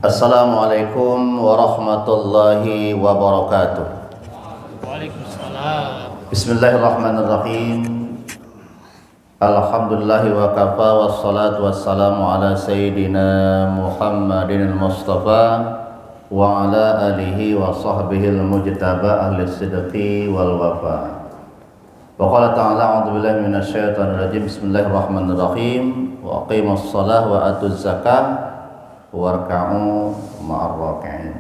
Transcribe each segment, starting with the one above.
Assalamualaikum warahmatullahi wabarakatuh. Waalaikumsalam. Bismillahirrahmanirrahim. Alhamdulillahi wa kafa wassalatu wassalamu ala sayyidina Muhammadin al-Mustafa wa ala alihi wa sahbihi al-mujtaba ahli sidqi wal wafa. Wa qala ta'ala a'udzu billahi minasy syaithanir rajim. Bismillahirrahmanirrahim. Wa aqimus shalah wa atuz zakah warka'u ma'ar raki'in.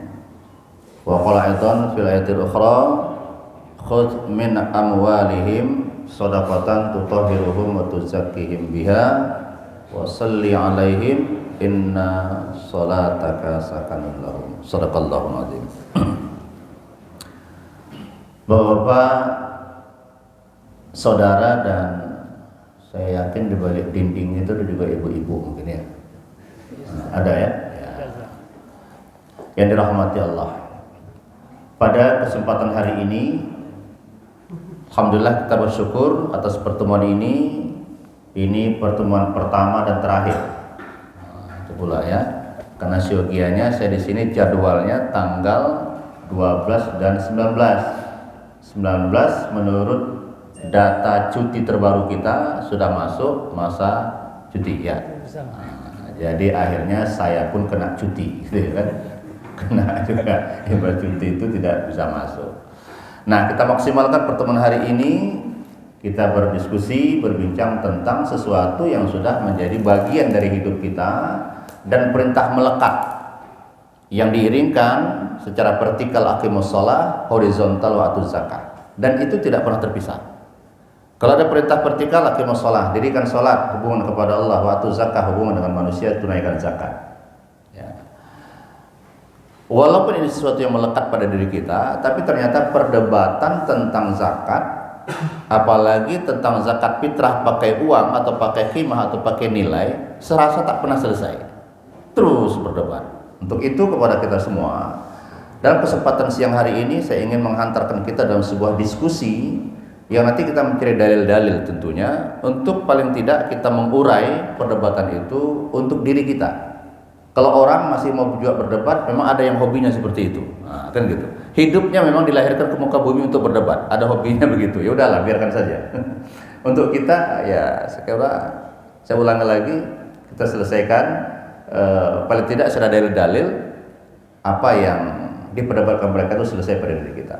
Wa qala aidan fil ayatil ukhra khudh min amwalihim shadaqatan tutahhiruhum wa tuzakkihim biha wa shalli 'alaihim inna salataka sakanun lahum. Shadaqallahul azim. Bapak-bapak, saudara, dan saya yakin di balik dinding itu ada juga ibu-ibu mungkin ya. Ada ya? Yang dirahmati Allah. Pada kesempatan hari ini, alhamdulillah kita bersyukur atas pertemuan ini. Ini pertemuan pertama dan terakhir. Itu pula ya. Karena siogianya saya di sini jadwalnya tanggal 12 dan 19. 19 menurut data cuti terbaru kita sudah masuk masa cuti ya. Jadi akhirnya saya pun kena cuti, gitu kan? Kena juga, yang bercuti itu tidak bisa masuk. Nah, kita maksimalkan pertemuan hari ini. Kita berdiskusi, berbincang tentang sesuatu yang sudah menjadi bagian dari hidup kita dan perintah melekat yang diiringkan secara vertikal aqimus shalah, horizontal wa atuz zakah. Dan itu tidak pernah terpisah. Kalau ada perintah vertikal, aqimus shalah, dirikan salat, hubungan kepada Allah, wa atuz zakah, hubungan dengan manusia, tunaikan zakat. Ya. Walaupun ini sesuatu yang melekat pada diri kita, tapi ternyata perdebatan tentang zakat, apalagi tentang zakat fitrah pakai uang atau pakai khimah atau pakai nilai, serasa tak pernah selesai. Terus berdebat. Untuk itu kepada kita semua, dalam kesempatan siang hari ini saya ingin menghantarkan kita dalam sebuah diskusi yang nanti kita mencari dalil-dalil tentunya untuk paling tidak kita mengurai perdebatan itu untuk diri kita. Kalau orang masih mau juga berdebat, memang ada yang hobinya seperti itu. Nah, kan gitu. Hidupnya memang dilahirkan ke muka bumi untuk berdebat, ada hobinya begitu. Ya udahlah, biarkan saja. Untuk kita ya sekarang saya ulangi lagi, kita selesaikan paling tidak secara dalil-dalil apa yang diperdebatkan mereka itu selesai pada diri kita.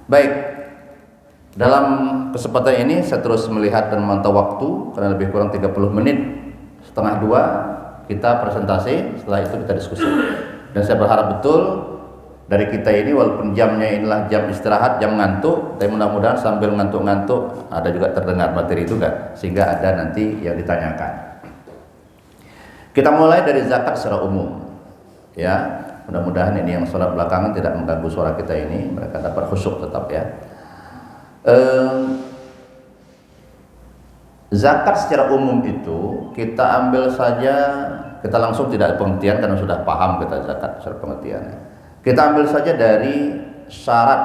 Baik. Dalam kesempatan ini saya terus melihat dan memantau waktu karena lebih kurang 30 menit, setengah 2 kita presentasi, setelah itu kita diskusi. Dan saya berharap betul dari kita ini walaupun jamnya inilah jam istirahat, jam ngantuk, tapi mudah-mudahan sambil ngantuk-ngantuk ada juga terdengar materi itu kan, sehingga ada nanti yang ditanyakan. Kita mulai dari zakat secara umum. Ya, mudah-mudahan ini yang sholat belakangan tidak mengganggu suara kita ini, mereka dapat khusyuk tetap ya. Zakat secara umum itu kita ambil saja, kita langsung tidak pengertian karena sudah paham kita zakat secara pengertiannya. Kita ambil saja dari syarat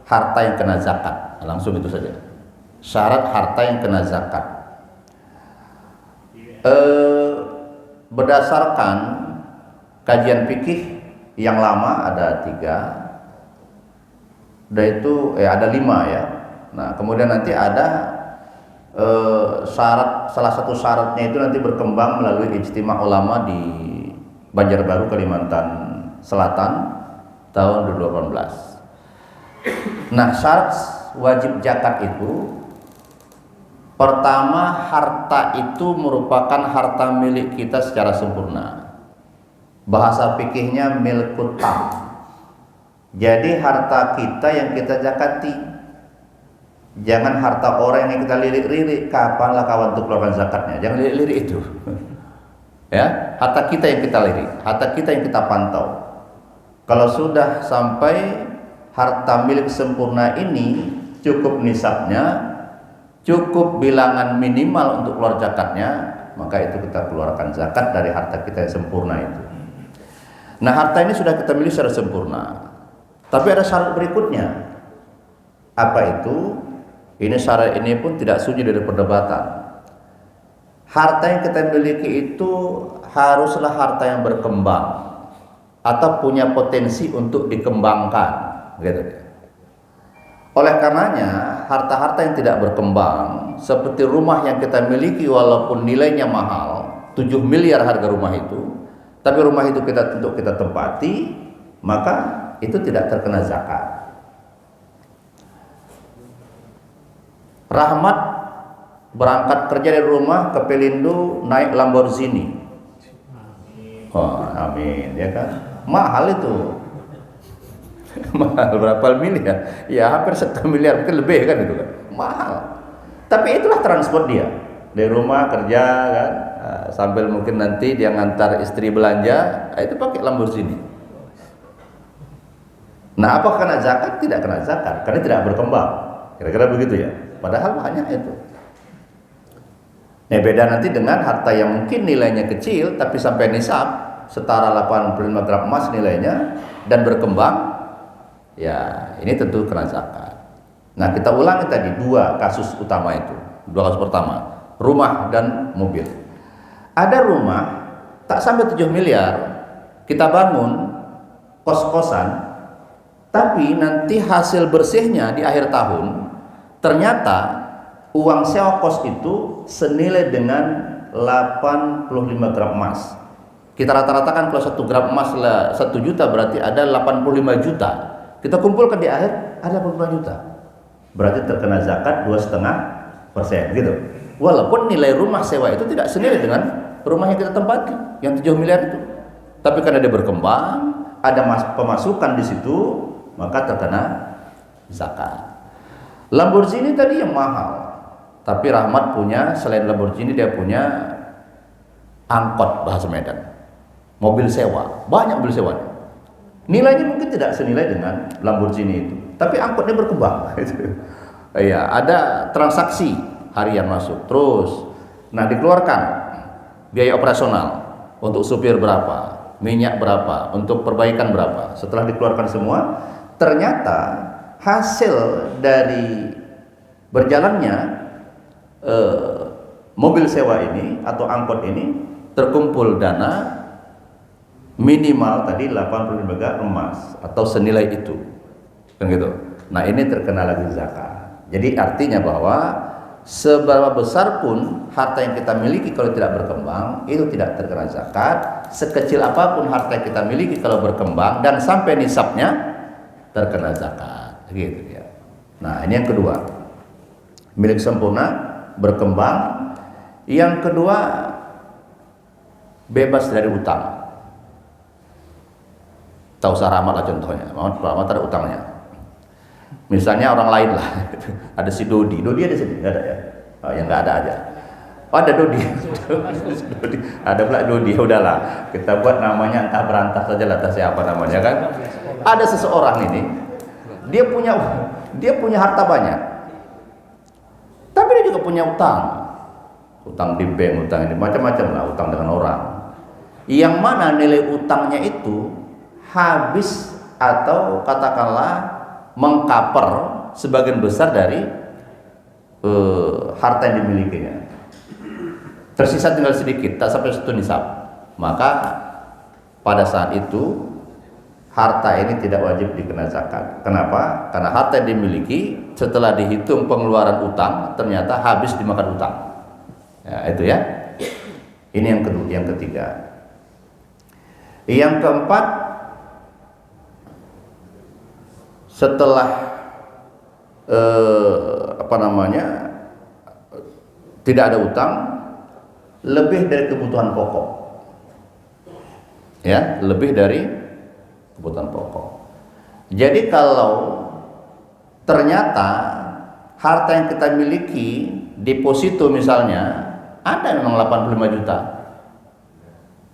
harta yang kena zakat, langsung itu saja. Syarat harta yang kena zakat. Berdasarkan kajian fikih yang lama ada 3. Dan itu ada 5 ya. Nah kemudian nanti ada syarat, salah satu syaratnya itu nanti berkembang melalui ijtima ulama di Banjarbaru, Kalimantan Selatan tahun 2018. Nah syarat wajib zakat itu pertama, harta itu merupakan harta milik kita secara sempurna. Bahasa fikihnya milkut tam. Jadi harta kita yang kita zakati. Jangan harta orang yang kita lirik-lirik. Kapanlah kawan untuk keluarkan zakatnya? Jangan lirik-lirik itu. Ya, harta kita yang kita lirik, harta kita yang kita pantau. Kalau sudah sampai harta milik sempurna ini cukup nisabnya, cukup bilangan minimal untuk keluar zakatnya, maka itu kita keluarkan zakat dari harta kita yang sempurna itu. Nah harta ini sudah kita miliki secara sempurna. Tapi ada syarat berikutnya. Apa itu? Ini syarat ini pun tidak sunyi dari perdebatan. harta yang kita miliki itu haruslah harta yang berkembang atau punya potensi untuk dikembangkan, gitu. Oleh karenanya, harta-harta yang tidak berkembang seperti rumah yang kita miliki walaupun nilainya mahal, 7 miliar harga rumah itu, tapi rumah itu untuk kita tempati, maka itu tidak terkena zakat. Rahmat berangkat kerja dari rumah ke Pelindo naik Lamborghini. Oh, amin, ya kan? Mahal itu. Mahal berapa miliar? Ya hampir 1 miliar, mungkin lebih kan itu kan. Mahal. Tapi itulah transport dia. Dari rumah kerja kan, sambil mungkin nanti dia ngantar istri belanja, itu pakai Lamborghini. Nah, apa kena zakat? Tidak kena zakat, karena tidak berkembang. Kira-kira begitu ya. Padahal banyak itu. Nah, beda nanti dengan harta yang mungkin nilainya kecil tapi sampai nisab setara 85 gram emas nilainya dan berkembang. Ya, ini tentu kena zakat. Nah, kita ulangi tadi 2 kasus utama itu. 2 kasus pertama, rumah dan mobil. Ada rumah tak sampai 7 miliar kita bangun kos-kosan, tapi nanti hasil bersihnya di akhir tahun ternyata uang sewa kos itu senilai dengan 85 gram emas. Kita rata-ratakan kalau 1 gram emas 1 juta berarti ada 85 juta. Kita kumpulkan di akhir ada 85 juta. Berarti terkena zakat 2,5% gitu. Walaupun nilai rumah sewa itu tidak senilai dengan rumah yang kita tempati yang 7 miliar itu. Tapi karena dia berkembang, ada pemasukan di situ, maka terkena zakat. Lamborghini tadi yang mahal. Tapi Rahmat punya, selain Lamborghini dia punya angkot bahasa Medan. Mobil sewa, banyak mobil sewa. Nilainya mungkin tidak senilai dengan Lamborghini itu, tapi angkotnya berkembang. Iya, ada transaksi harian masuk terus. Nah, dikeluarkan biaya operasional untuk supir berapa, minyak berapa, untuk perbaikan berapa. Setelah dikeluarkan semua, ternyata hasil dari berjalannya mobil sewa ini atau angkot ini terkumpul dana minimal tadi 85 gram emas atau senilai itu, kan gitu. Nah, ini terkena lagi zakat. Jadi artinya bahwa seberapa besar pun harta yang kita miliki kalau tidak berkembang itu tidak terkena zakat. Sekecil apapun harta yang kita miliki kalau berkembang dan sampai nisabnya terkena zakat, gitu ya. Nah, ini yang kedua, milik sempurna berkembang. Yang kedua, bebas dari utang. Tak usah Rahmat lah contohnya, Rahmat ada utangnya. Misalnya orang lain lah, ada si Dodi ada sini, nggak ada ya? Oh, yang nggak ada aja. Oh, ada Dodi, ada pula Dodi. Udahlah, kita buat namanya entah berantas saja lah, entah siapa namanya kan. Ada seseorang ini, dia punya harta banyak, tapi dia juga punya utang di bank, utang ini macam-macam lah, utang dengan orang. Yang mana nilai utangnya itu habis atau katakanlah mengcover sebagian besar dari harta yang dimilikinya. Tersisa tinggal sedikit, tak sampai 1 nisab. Maka pada saat itu harta ini tidak wajib dikena zakat. Kenapa? Karena harta yang dimiliki setelah dihitung pengeluaran utang ternyata habis dimakan utang. Ya, itu ya. Ini yang kedua, yang ketiga. Yang keempat, setelah tidak ada utang, lebih dari kebutuhan pokok, ya, lebih dari kebutuhan pokok. Jadi kalau ternyata harta yang kita miliki, deposito misalnya ada memang 85 juta,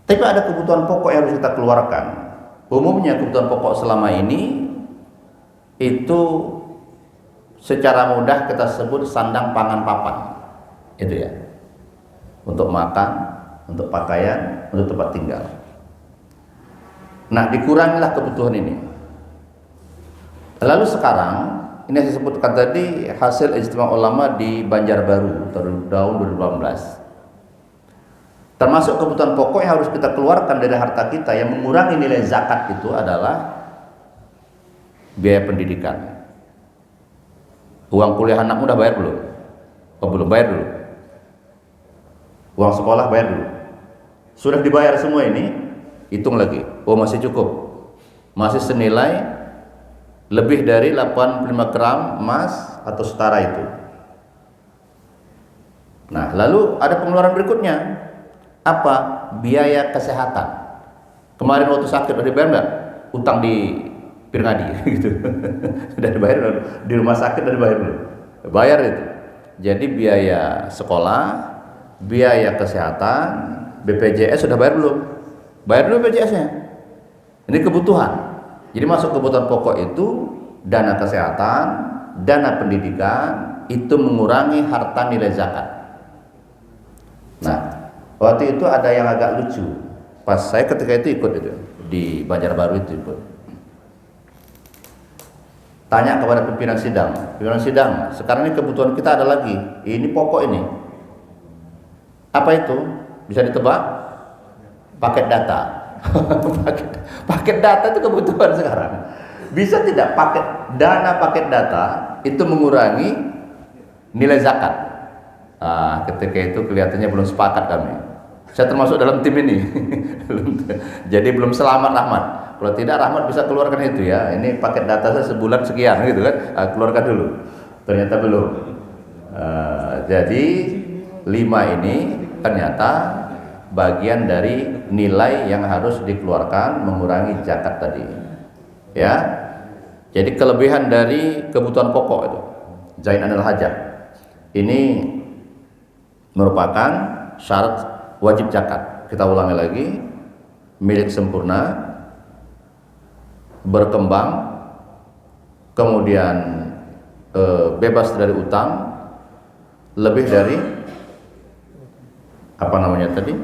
tapi ada kebutuhan pokok yang harus kita keluarkan. Umumnya kebutuhan pokok selama ini itu secara mudah kita sebut sandang pangan papan, itu ya, untuk makan, untuk pakaian, untuk tempat tinggal. Nah, dikurangilah kebutuhan ini. Lalu sekarang ini saya sebutkan tadi hasil ijtima ulama di Banjarbaru tahun 2018. Termasuk kebutuhan pokok yang harus kita keluarkan dari harta kita yang mengurangi nilai zakat itu adalah biaya pendidikan. Uang kuliah anakmu udah bayar belum? Oh belum, bayar dulu. Uang sekolah bayar dulu. Sudah dibayar semua ini, hitung lagi. Oh masih cukup. Masih senilai lebih dari 85 gram emas atau setara itu. Nah, lalu ada pengeluaran berikutnya. Apa? Biaya kesehatan. Kemarin waktu sakit udah dibayar nggak? Utang di Pirngadi gitu. Sudah dibayar belum? Di rumah sakit udah dibayar belum? Bayar itu. Jadi biaya sekolah, biaya kesehatan, BPJS sudah bayar belum? Bayar dulu BPJS-nya. Ini kebutuhan. Jadi masuk kebutuhan pokok itu dana kesehatan, dana pendidikan, itu mengurangi harta nilai zakat. Nah, waktu itu ada yang agak lucu. Pas saya ketika itu ikut itu di Banjarbaru itu ikut. Tanya kepada pimpinan sidang, sekarang ini kebutuhan kita ada lagi. Ini pokok ini. Apa itu? Bisa ditebak? Paket data. paket data itu kebutuhan sekarang. Bisa tidak paket data itu mengurangi nilai zakat? Ketika itu kelihatannya belum sepakat kami. Saya termasuk dalam tim ini. Jadi belum selamat Rahmat. Kalau tidak Rahmat bisa keluarkan itu ya. Ini paket data saya sebulan sekian gitu kan. Keluarkan dulu. Ternyata belum. Jadi 5 ini ternyata bagian dari nilai yang harus dikeluarkan mengurangi zakat tadi. Ya. Jadi kelebihan dari kebutuhan pokok itu. Zain anil hajat. Ini merupakan syarat wajib zakat. Kita ulangi lagi, milik sempurna, berkembang, kemudian bebas dari utang, lebih dari apa namanya tadi,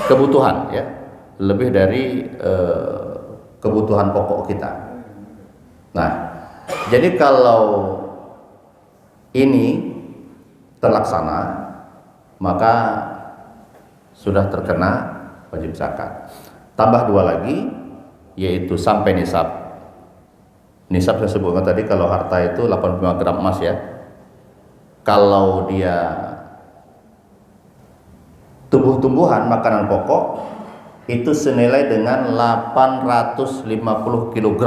kebutuhan ya, lebih dari kebutuhan pokok kita. Nah, jadi kalau ini terlaksana, maka sudah terkena wajib zakat. Tambah 2 lagi, yaitu sampai nisab. Nisab saya sebutkan tadi, kalau harta itu 85 gram emas ya. Kalau dia tumbuh-tumbuhan makanan pokok itu senilai dengan 850 kg.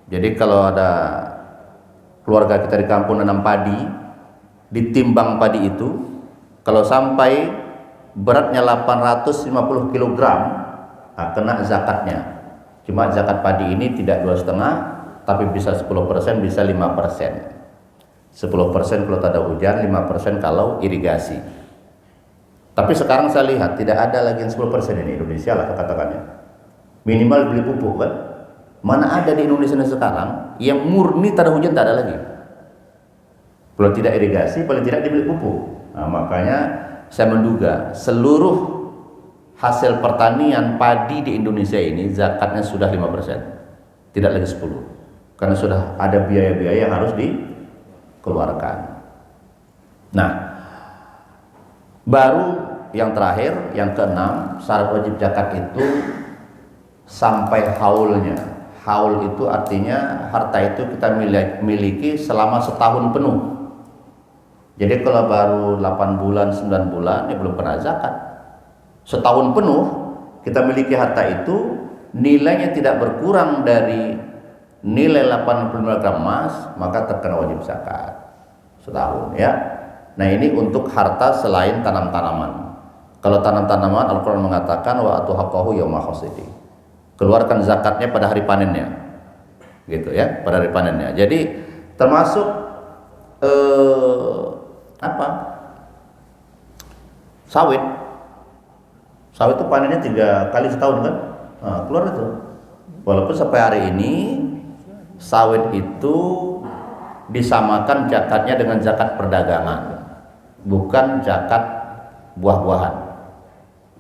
Jadi kalau ada keluarga kita di kampung nanam padi, ditimbang padi itu, kalau sampai beratnya 850 kg, kena zakatnya. Cuma zakat padi ini tidak 2,5, tapi bisa 10%, bisa 5%. 10% kalau tak ada hujan, 5% kalau irigasi. Tapi sekarang saya lihat tidak ada lagi yang 10% ini, Indonesia lah katakannya. Minimal beli pupuk kan. Mana ada di Indonesia sekarang yang murni tak ada hujan, tak ada lagi. Kalau tidak irigasi, paling tidak dibeli pupuk. Nah, makanya saya menduga seluruh hasil pertanian padi di Indonesia ini zakatnya sudah 5%, tidak lagi 10%, karena sudah ada biaya-biaya yang harus dikeluarkan. Nah, baru yang terakhir, yang keenam, syarat wajib zakat itu sampai haulnya. Haul itu artinya harta itu kita miliki selama setahun penuh. Jadi kalau baru 8 bulan, 9 bulan, ya belum kena zakat. Setahun penuh kita miliki harta itu, nilainya tidak berkurang dari nilai 85 gram emas, maka terkena wajib zakat setahun ya. Nah ini untuk harta selain tanam-tanaman. Kalau tanam-tanaman, Al-Quran mengatakan wa atu haqqahu yauma hasidi. Keluarkan zakatnya pada hari panennya, gitu ya, pada hari panennya. Jadi termasuk sawit itu panennya 3 kali setahun kan, keluar itu. Walaupun sampai hari ini sawit itu disamakan zakatnya dengan zakat perdagangan, bukan zakat buah-buahan,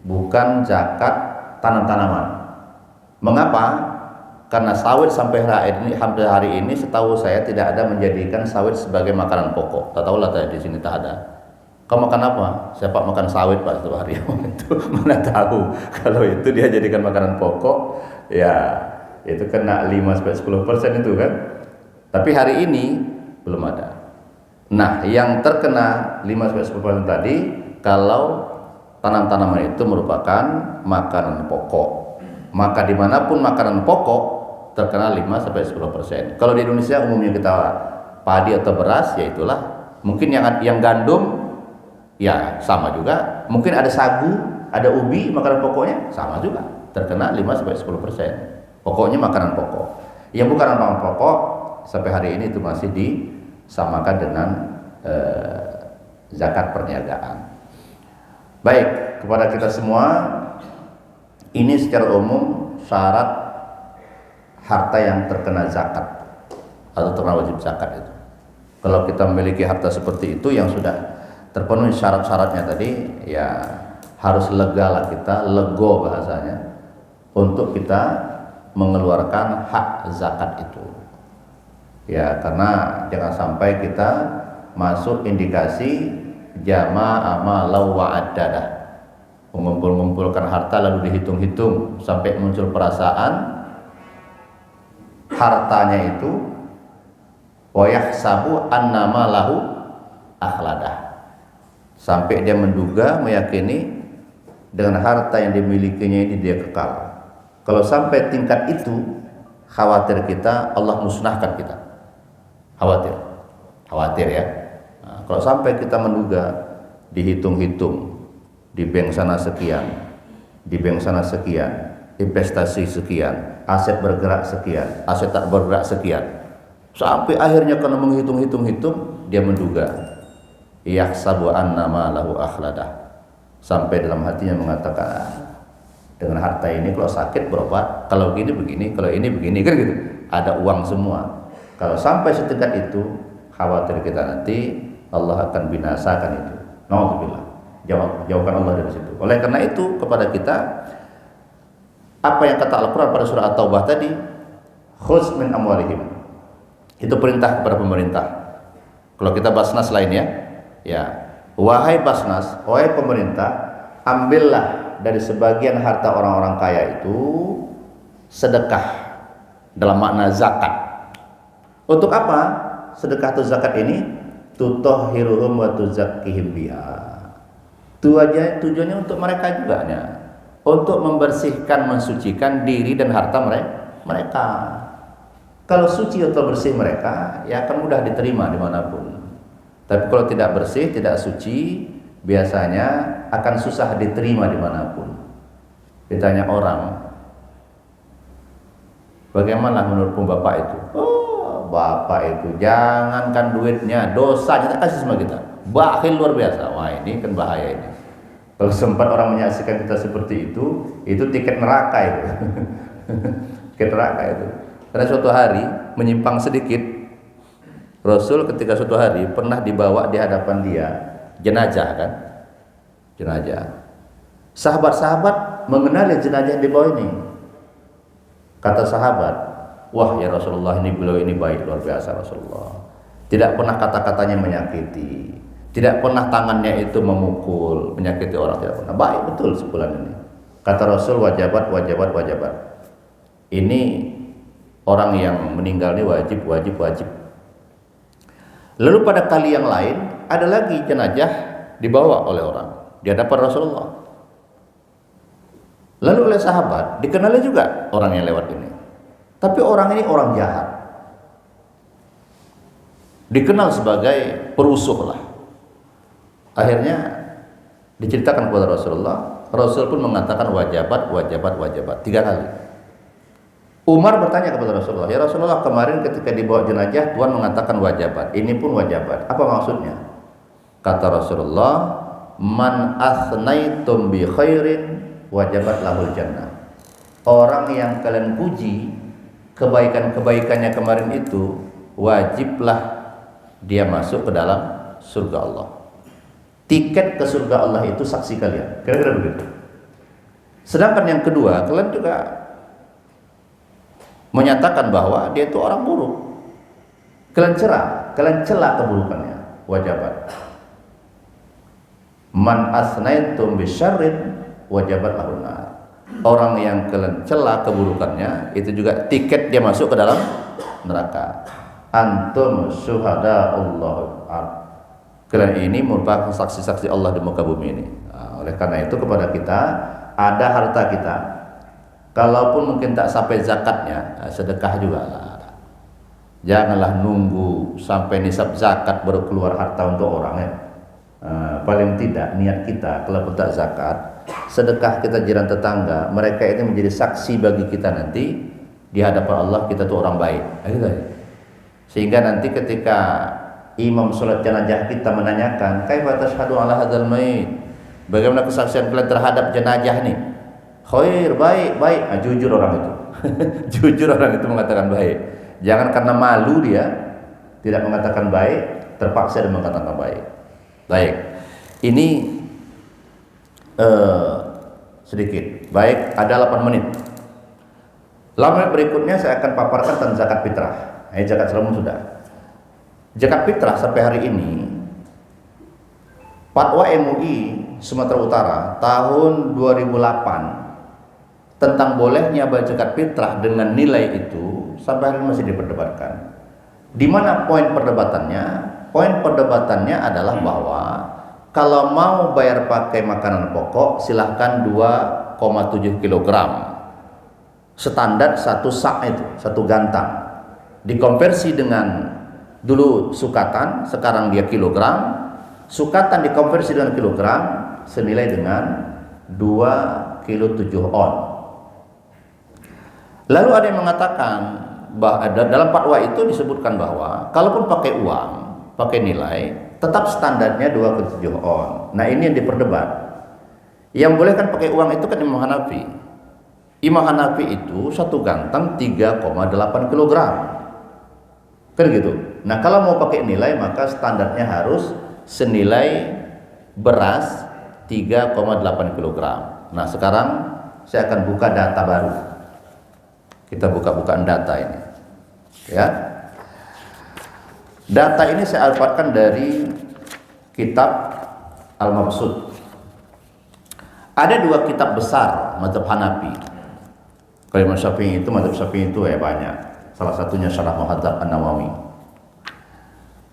bukan zakat tanam-tanaman. Mengapa? Karena sawit sampai hari ini setahu saya tidak ada menjadikan sawit sebagai makanan pokok. Tak tahulah di sini tak ada. Kau makan apa? Saya pak makan sawit pak setiap hari. Itu mana tahu kalau itu dia jadikan makanan pokok, ya itu kena 5-10% itu kan. Tapi hari ini belum ada. Nah, yang terkena 5-10% tadi kalau tanam-tanaman itu merupakan makanan pokok. Maka dimanapun makanan pokok terkena 5-10%. Kalau di Indonesia umumnya kita padi atau beras, ya itulah. Mungkin yang gandum, ya sama juga. Mungkin ada sagu, ada ubi, makanan pokoknya sama juga terkena 5-10%. Pokoknya makanan pokok. Yang bukan makanan pokok sampai hari ini itu masih disamakan dengan zakat perniagaan. Baik, kepada kita semua, ini secara umum syarat harta yang terkena zakat atau terkena wajib zakat itu. Kalau kita memiliki harta seperti itu yang sudah terpenuhi syarat-syaratnya tadi, ya harus lega lah kita, lego bahasanya, untuk kita mengeluarkan hak zakat itu. Ya, karena jangan sampai kita masuk indikasi jama'a ma law wa'addadah, mengumpul-ngumpulkan harta lalu dihitung-hitung sampai muncul perasaan hartanya itu wa yahsabu annama lahu akhladah, sampai dia menduga, meyakini dengan harta yang dimilikinya ini dia kekal. Kalau sampai tingkat itu, khawatir kita Allah musnahkan kita. Khawatir ya. Nah, kalau sampai kita menduga, dihitung-hitung, di bank sana sekian, di bank sana sekian, investasi sekian, aset bergerak sekian, aset tak bergerak sekian, sampai akhirnya karena menghitung-hitung, dia menduga yahsabu annama lahu akhladah, sampai dalam hatinya mengatakan, dengan harta ini kalau sakit berobat, kalau gini begini, kalau ini begini, kan gitu. Ada uang semua. Kalau sampai setingkat itu, khawatir kita nanti Allah akan binasakan itu. Nauzubillah. Jauhkan Allah dari situ. Oleh karena itu, kepada kita, apa yang kata Al-Quran pada surah At-Taubah tadi, khudz min amwalihim, itu perintah kepada pemerintah. Kalau kita Basnas lainnya, ya, wahai Basnas, wahai pemerintah, ambillah dari sebagian harta orang-orang kaya itu sedekah, dalam makna zakat. Untuk apa sedekah atau zakat ini? Tutahhiruhum wa tuzakkihim biha. Tujuannya untuk mereka juga, untuk membersihkan, mensucikan diri dan harta mereka. Kalau suci atau bersih mereka, ya akan mudah diterima dimanapun. Tapi kalau tidak bersih, tidak suci, biasanya akan susah diterima dimanapun. Ditanya orang, bagaimana menurut bapak itu? Oh, bapak itu jangankan duitnya, dosanya tak kasih sama kita, bakhil luar biasa. Wah, ini kan bahaya ini. Kalau sempat orang menyaksikan kita seperti itu tiket neraka itu. Tiket neraka itu. Karena suatu hari menyimpang sedikit, Rasul ketika suatu hari pernah dibawa di hadapan dia jenazah kan, jenazah. Sahabat-sahabat mengenali jenazah yang dibawa ini. Kata sahabat, wah ya Rasulullah, ini beliau ini baik luar biasa Rasulullah. Tidak pernah kata-katanya menyakiti, tidak pernah tangannya itu memukul, menyakiti orang, tidak pernah. Baik betul sebulan ini. Kata Rasul, wajabat. Ini orang yang meninggal ini wajib. Lalu pada kali yang lain ada lagi jenazah dibawa oleh orang di hadapan Rasulullah. Lalu oleh sahabat dikenali juga orang yang lewat ini. Tapi orang ini orang jahat, dikenal sebagai perusuh lah. Akhirnya diceritakan kepada Rasulullah. Rasul pun mengatakan wajabat 3 kali. Umar bertanya kepada Rasulullah, ya Rasulullah, kemarin ketika dibawa jenazah Tuhan mengatakan wajabat, ini pun wajabat, apa maksudnya? Kata Rasulullah, man asnaitum bi khairin wajabat lahul jannah. Orang yang kalian puji kebaikan-kebaikannya kemarin itu, wajiblah dia masuk ke dalam surga Allah. Tiket ke surga Allah itu saksi kalian. Kira-kira begitu. Sedangkan yang kedua, kalian juga menyatakan bahwa dia itu orang buruk. Kalian cela keburukannya, wajabat. Man asnaitum bisyarrin wajabat lahun nar. Orang yang kalian cela keburukannya, itu juga tiket dia masuk ke dalam neraka. Antum syuhada Allah. Kalian ini merupakan saksi-saksi Allah di muka bumi ini. Oleh karena itu kepada kita, ada harta kita, kalaupun mungkin tak sampai zakatnya, sedekah juga. Janganlah nunggu sampai nisab zakat baru keluar harta untuk orang ya. Paling tidak niat kita kalau tak zakat, sedekah kita jiran tetangga, mereka itu menjadi saksi bagi kita nanti di hadapan Allah kita tuh orang baik. Sehingga nanti ketika imam sholat jenazah kita menanyakan, kaifa tashhadu ala hadzal mayit? Bagaimana kesaksian kalian terhadap jenazah nih? Khair, baik, baik. Jujur orang itu. Jujur orang itu mengatakan baik. Jangan karena malu dia tidak mengatakan baik, terpaksa dia mengatakan baik. Baik. Ini sedikit. Baik, ada 8 menit. 8 menit berikutnya saya akan paparkan tentang zakat fitrah. Zakat selama sudah. Zakat fitrah sampai hari ini Fatwa MUI Sumatera Utara tahun 2008 tentang bolehnya bayar zakat fitrah dengan nilai itu sampai hari ini masih diperdebatkan. Di mana poin perdebatannya? Poin perdebatannya adalah bahwa kalau mau bayar pakai makanan pokok silahkan 2,7 kg. Standar satu sak itu, satu gantang. Dikonversi dengan dulu sukatan, sekarang dia kilogram. Sukatan dikonversi dengan kilogram senilai dengan 2,7 kg on. Lalu ada yang mengatakan bahwa dalam fatwa itu disebutkan bahwa kalaupun pakai uang, pakai nilai, tetap standarnya 2,7 on. Nah ini yang diperdebat. Yang boleh kan pakai uang itu kan Imam Hanafi. Imam Hanafi itu satu gantang 3,8 kg. Kan gitu. Nah kalau mau pakai nilai maka standarnya harus senilai beras 3,8 kg. Nah sekarang saya akan buka data baru. Kita buka-bukaan data ini. Ya. Data ini saya dapatkan dari kitab Al-Mabsut. Ada 2 kitab besar mazhab Hanafi. Kalau Imam Syafi'i itu, mazhab Syafi'i itu banyak. Salah satunya Syarah Muhadzab An-Nawawi.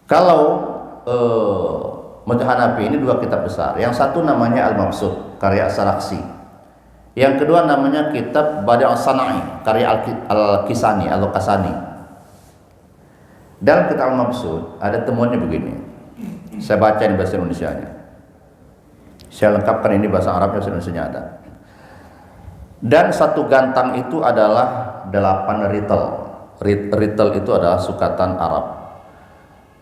Kalau mazhab Hanafi ini 2 kitab besar. Yang satu namanya Al-Mabsut, karya As-Sarakhsi. Yang kedua namanya kitab Badi' As-Sana'i, karya Al-Kisani, Al-Kasani. Dalam kitab Al-Mabsut ada temuannya begini. Saya baca ini bahasa Indonesianya. Saya lengkapkan ini bahasa Arabnya, bahasa Indonesianya ada. Dan satu gantang itu adalah 8 ritel. Ritel itu adalah sukatan Arab.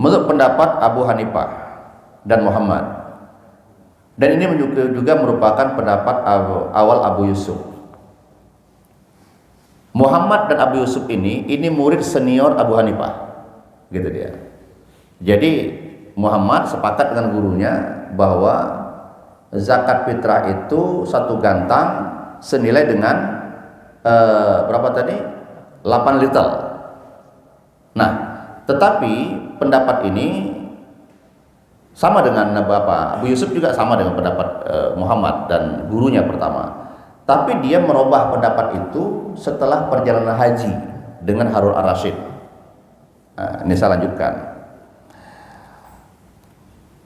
Menurut pendapat Abu Hanifah dan Muhammad. Dan ini juga merupakan pendapat awal Abu Yusuf. Muhammad dan Abu Yusuf ini murid senior Abu Hanifah, gitu dia. Jadi Muhammad sepakat dengan gurunya bahwa zakat fitrah itu satu gantang senilai dengan berapa tadi? 8 liter. Nah, tetapi pendapat ini sama dengan Bapak Abu Yusuf, juga sama dengan pendapat Muhammad dan gurunya pertama. Tapi dia merubah pendapat itu setelah perjalanan haji dengan Harun Ar-Rasyid. Nah, ini saya lanjutkan.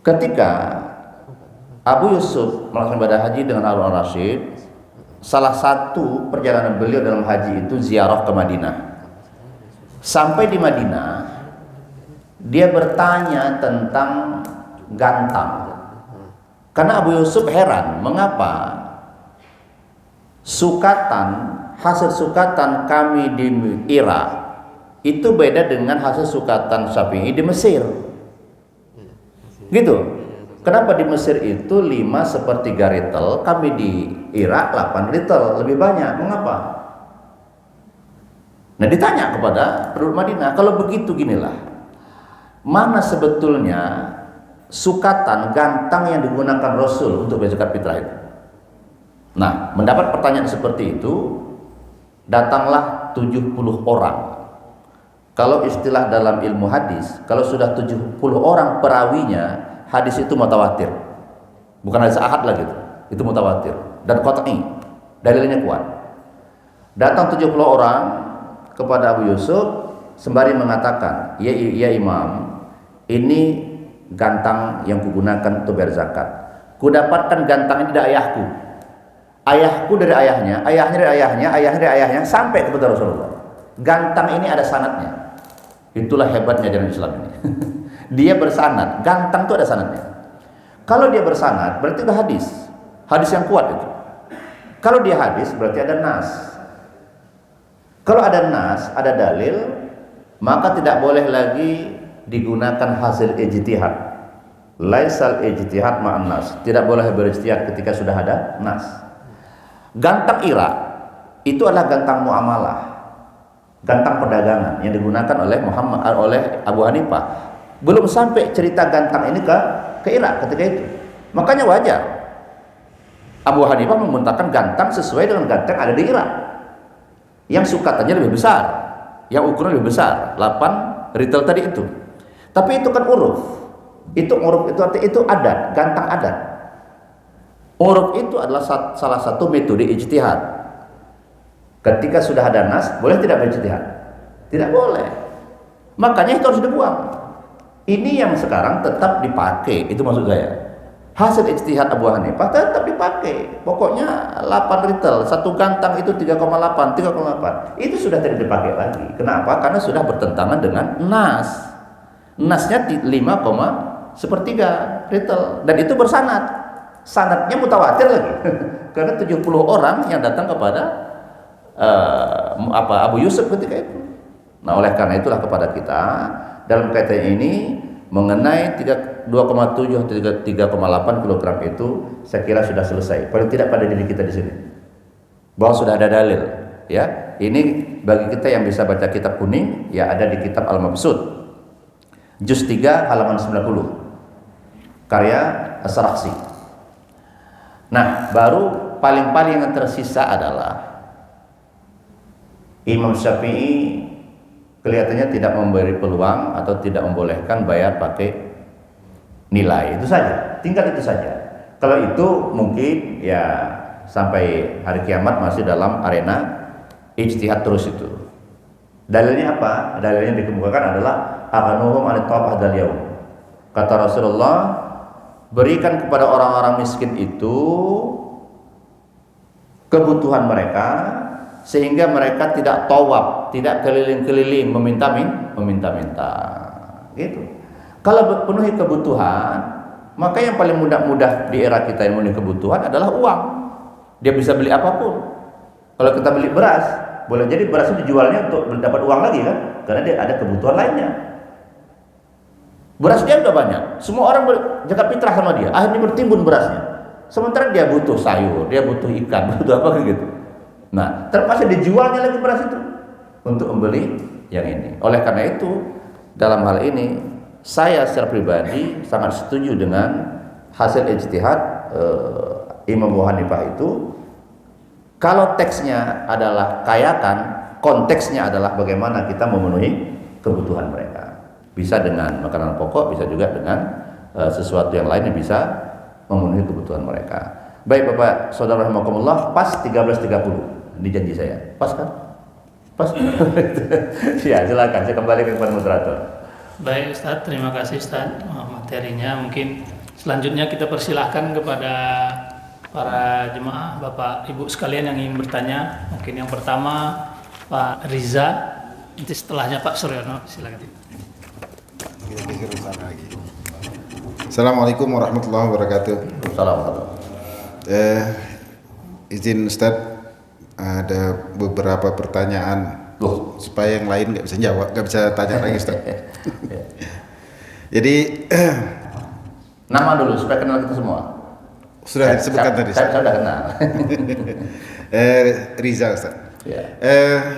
Ketika Abu Yusuf melaksanakan ibadah haji dengan Harun Ar-Rasyid, salah satu perjalanan beliau dalam haji itu ziarah ke Madinah. Sampai di Madinah, dia bertanya tentang gantang. Karena Abu Yusuf heran, mengapa hasil sukatan kami di Irak itu beda dengan hasil sukatan Syafi'i di Mesir. Gitu. Kenapa di Mesir itu 5/3 ritel, kami di Irak 8 ritel, lebih banyak. Mengapa? Nah, ditanya kepada penduduk Madinah, kalau begitu ginilah, mana sebetulnya sukatan gantang yang digunakan Rasul untuk zakat fitrah itu? Nah, mendapat pertanyaan seperti itu, datanglah 70 orang. Kalau istilah dalam ilmu hadis, kalau sudah 70 orang perawinya, hadis itu mutawatir. bukan hadis ahad lagi itu mutawatir dan qat'i, dalilnya kuat. Datang 70 orang kepada Abu Yusuf sembari mengatakan, ya Imam, ini gantang yang kugunakan untuk bayar zakat. Kudapatkan gantang ini dari ayahku, ayahku dari ayahnya, ayahnya dari ayahnya, ayahnya dari ayahnya, sampai kepada Rasulullah. Gantang ini ada sanadnya. Itulah hebatnya ajaran Islam ini. Dia bersanad, gantang itu ada sanadnya. Kalau dia bersanad berarti itu hadis yang kuat itu. Kalau dia hadis berarti ada nas. Kalau ada nas, ada dalil, maka tidak boleh lagi digunakan hasil ijtihad. Laisal ijtihad ma'an nas. Tidak boleh berijtihad ketika sudah ada nas. Gantang Irak itu adalah gantang muamalah, gantang perdagangan yang digunakan oleh Abu Hanifah. Belum sampai cerita gantang ini ke Irak ketika itu. Makanya wajar Abu Hanifah memuntahkan gantang sesuai dengan gantang ada di Irak, yang sukatannya lebih besar, yang ukuran lebih besar, 8 retail tadi itu. Tapi itu kan uruf. Itu uruf itu artinya itu adat, gantang adat. Uruf itu adalah salah satu metode ijtihad. Ketika sudah ada nas, boleh tidak berijtihad? Tidak boleh. Makanya itu harus dibuang. Ini yang sekarang tetap dipakai, itu maksud saya. Hasil ijtihad Abu Hanifah tetap dipakai. Pokoknya 8 retail, satu gantang itu 3,8, 3,8. Itu sudah tidak dipakai lagi. Kenapa? Karena sudah bertentangan dengan nas. Nasnya 5,1/3 retail dan itu bersanad. Sanadnya mutawatir lagi. Karena 70 orang yang datang kepada Abu Yusuf ketika itu. Nah, oleh karena itulah kepada kita dalam kaitan ini mengenai 2,7 atau 3,8 kg itu saya kira sudah selesai. Paling tidak pada diri kita di sini. Bahwa sudah ada dalil, ya. Ini bagi kita yang bisa baca kitab kuning, ya ada di kitab Al-Mabsut. Juz 3 halaman 90. Karya As-Sarakhsi. Nah, baru paling-paling yang tersisa adalah Imam Syafi'i kelihatannya tidak memberi peluang atau tidak membolehkan bayar pakai nilai. Itu saja, tinggal itu saja. Kalau itu mungkin ya sampai hari kiamat masih dalam arena ijtihad terus itu. Dalilnya apa? Dalilnya dikemukakan adalah aghanuhum anit tawaf hadzal yaum. Kata Rasulullah, berikan kepada orang-orang miskin itu kebutuhan mereka sehingga mereka tidak tawaf, tidak keliling-keliling meminta-minta. Gitu. Kalau penuhi kebutuhan, maka yang paling mudah di era kita yang memenuhi kebutuhan adalah uang. Dia bisa beli apapun. Kalau kita beli beras, boleh jadi beras itu dijualnya untuk dapat uang lagi kan? Karena dia ada kebutuhan lainnya. Beras dia udah banyak, semua orang zakat fitrah sama dia, akhirnya bertimbun berasnya. Sementara dia butuh sayur, dia butuh ikan, butuh apa gitu. Nah, terpaksa dijualnya lagi beras itu untuk membeli yang ini. Oleh karena itu, dalam hal ini saya secara pribadi sangat setuju dengan hasil ijtihad Imam Abu Hanifah itu. Kalau teksnya adalah kayakan, konteksnya adalah bagaimana kita memenuhi kebutuhan mereka. Bisa dengan makanan pokok, bisa juga dengan sesuatu yang lain yang bisa memenuhi kebutuhan mereka. Baik Bapak Saudara rahimakumullah, pas 13.30. Ini janji saya. Pas kan? Pas. Ya, silakan saya kembali kepada moderator. Baik Ustaz, terima kasih Ustaz materinya. Mungkin selanjutnya kita persilahkan kepada para jemaah, Bapak Ibu sekalian yang ingin bertanya. Mungkin yang pertama Pak Riza, nanti setelahnya Pak Suryono. Silakan. Assalamualaikum warahmatullahi wabarakatuh. Assalamualaikum. Izin Ustaz, ada beberapa pertanyaan supaya yang lain nggak bisa jawab, nggak bisa tanya lagi Ustaz. Jadi nama dulu supaya kenal kita semua. Sudah disebutkan tadi. Saya sudah kenal. Riza Ustaz. Ya.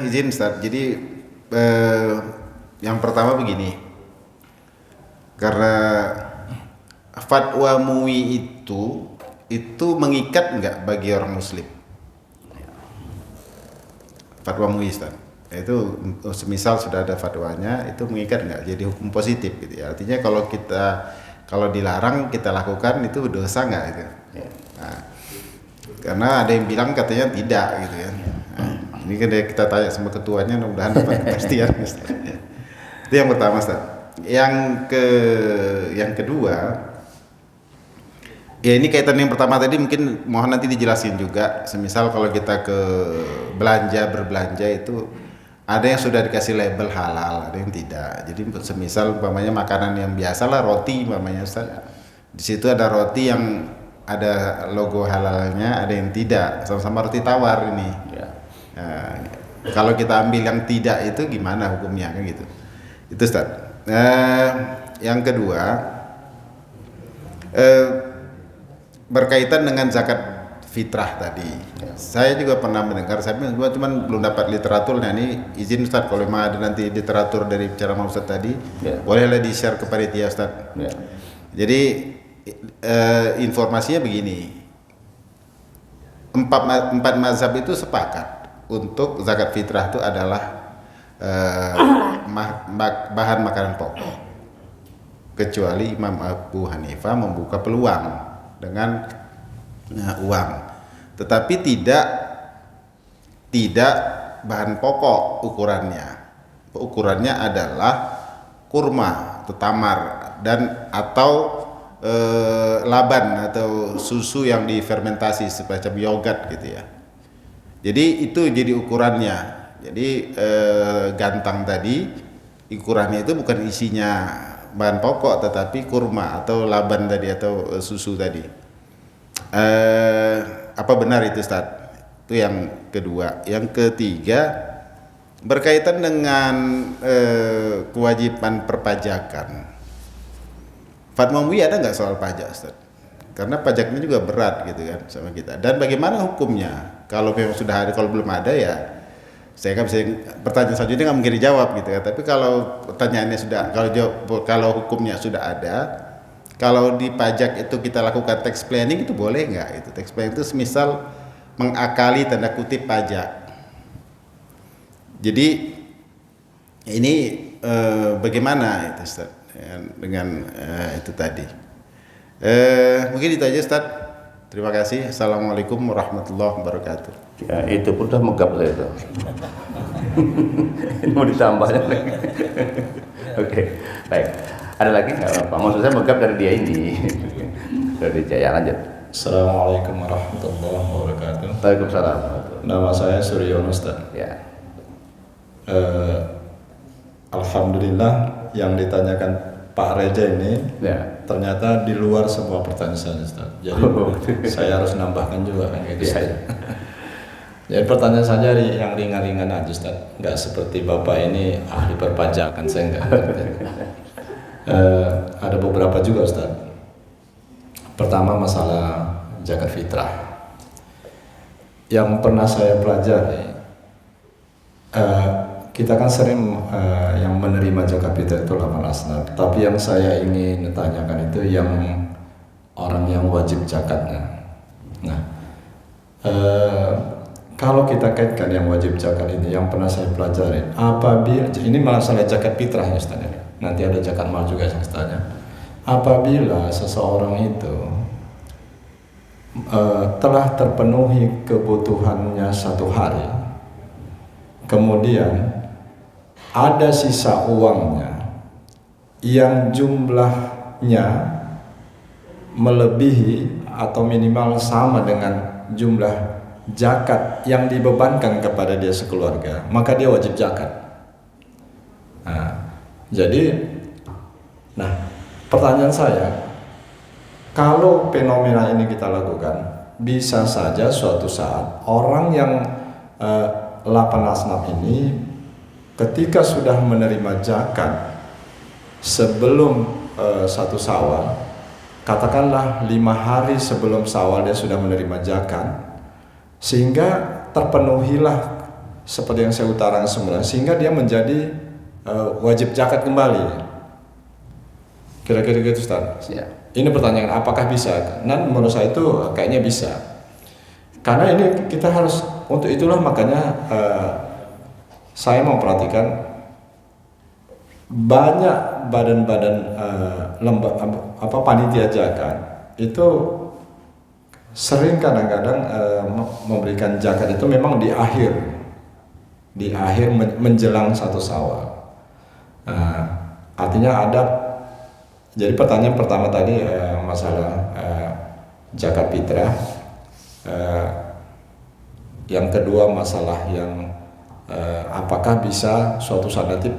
Izin Ustaz. Jadi yang pertama begini, karena fatwa MUI itu mengikat nggak bagi orang Muslim? Fatwa MUI Ustaz, itu semisal sudah ada fatwanya, itu mengikat nggak jadi hukum positif gitu ya. Artinya kalau kita kalau dilarang kita lakukan itu dosa nggak itu? Ya. Nah, karena ada yang bilang katanya tidak gitu kan. Nah, ini kan kita tanya sama ketuanya, mudah-mudahan dapat kepastian. Ustaz. Itu yang pertama, Ustaz. Yang kedua, ya ini kaitan yang pertama tadi mungkin mohon nanti dijelasin juga. Semisal kalau kita ke berbelanja itu ada yang sudah dikasih label halal, ada yang tidak. Jadi semisal umpamanya makanan yang biasa lah, roti umpamanya Ustaz. Di situ ada roti yang ada logo halalnya, ada yang tidak. Sama-sama roti tawar ini. Ya. Nah, kalau kita ambil yang tidak itu gimana hukumnya kan gitu. Itu Ustaz. Yang kedua, berkaitan dengan zakat fitrah tadi. Saya juga pernah mendengar, saya cuma belum dapat literaturnya. Ini izin Ustaz, kalau memang ada nanti literatur dari ceramah Ustaz tadi, bolehlah di-share ke panitia Ustaz. Ya. Jadi informasinya begini, empat mazhab itu sepakat untuk zakat fitrah itu adalah bahan makanan pokok, kecuali Imam Abu Hanifah membuka peluang dengan uang, tetapi tidak bahan pokok ukurannya adalah kurma atau tamar dan atau laban atau susu yang difermentasi semacam yogurt gitu ya. Jadi itu jadi ukurannya. Jadi gantang tadi ukurannya itu bukan isinya bahan pokok tetapi kurma atau laban tadi atau susu tadi. Apa benar itu Ustaz? Itu yang kedua. Yang ketiga berkaitan dengan kewajiban perpajakan. Fatwa MUI ada nggak soal pajak Ustaz? Karena pajaknya juga berat gitu kan sama kita. Dan bagaimana hukumnya? Kalau memang sudah ada, kalau belum ada ya saya nggak bisa, pertanyaan selanjutnya nggak mungkin dijawab gitu kan. Tapi kalau pertanyaannya sudah, kalau hukumnya sudah ada, kalau di pajak itu kita lakukan tax planning itu boleh nggak? Itu tax planning itu semisal mengakali tanda kutip pajak. Jadi ini bagaimana itu Ustaz dengan itu tadi? Mungkin itu aja Ustaz. Terima kasih. Assalamualaikum warahmatullahi wabarakatuh. Ya, itu pun udah megap saya itu. Ini mau ditambahnya lagi. Oke, baik. Ada lagi nggak apa-apa? Maksud saya megap dari dia ini. Dari Jaya, lanjut. Assalamualaikum warahmatullahi wabarakatuh. Waalaikumsalam. Nama saya Suryono Ustaz. Ya. Alhamdulillah yang ditanyakan Pak Reja ini Ya. ternyata di luar semua pertanyaan saya Ustaz. Jadi saya harus nambahkan juga kan gitu Ustaz. Jadi pertanyaan saya yang ringan-ringan aja Ustaz. Nggak seperti Bapak ini ahli perpajakan, saya nggak. Ada beberapa juga Ustaz. Pertama masalah zakat fitrah. Yang pernah saya pelajari, kita kan sering yang menerima zakat fitrah itu 8 asnaf. Tapi yang saya ingin tanyakan itu yang orang yang wajib zakatnya. Nah, kalau kita kaitkan yang wajib zakat ini, yang pernah saya pelajari, apabila ini masalah zakat fitrah ya Ustaz, nanti ada zakat mal juga yang saya tanya. Apabila seseorang itu telah terpenuhi kebutuhannya satu hari, kemudian ada sisa uangnya yang jumlahnya melebihi atau minimal sama dengan jumlah zakat yang dibebankan kepada dia sekeluarga, maka dia wajib zakat. Nah, jadi, pertanyaan saya, kalau fenomena ini kita lakukan, bisa saja suatu saat orang yang 8 asnaf ini ketika sudah menerima zakat sebelum 1 Syawal, katakanlah 5 hari sebelum Syawal dia sudah menerima zakat, sehingga terpenuhilah seperti yang saya utarakan semula, sehingga dia menjadi wajib zakat kembali. Kira-kira gitu Ustaz. Ya. Ini pertanyaan, apakah bisa? Dan menurut saya itu kayaknya bisa. Karena ini kita harus, untuk itulah makanya saya memperhatikan banyak badan-badan panitia zakat itu sering kadang-kadang memberikan zakat itu memang di akhir menjelang 1 Syawal. Artinya ada, jadi pertanyaan pertama tadi masalah zakat fitrah, yang kedua masalah yang apakah bisa suatu saat nanti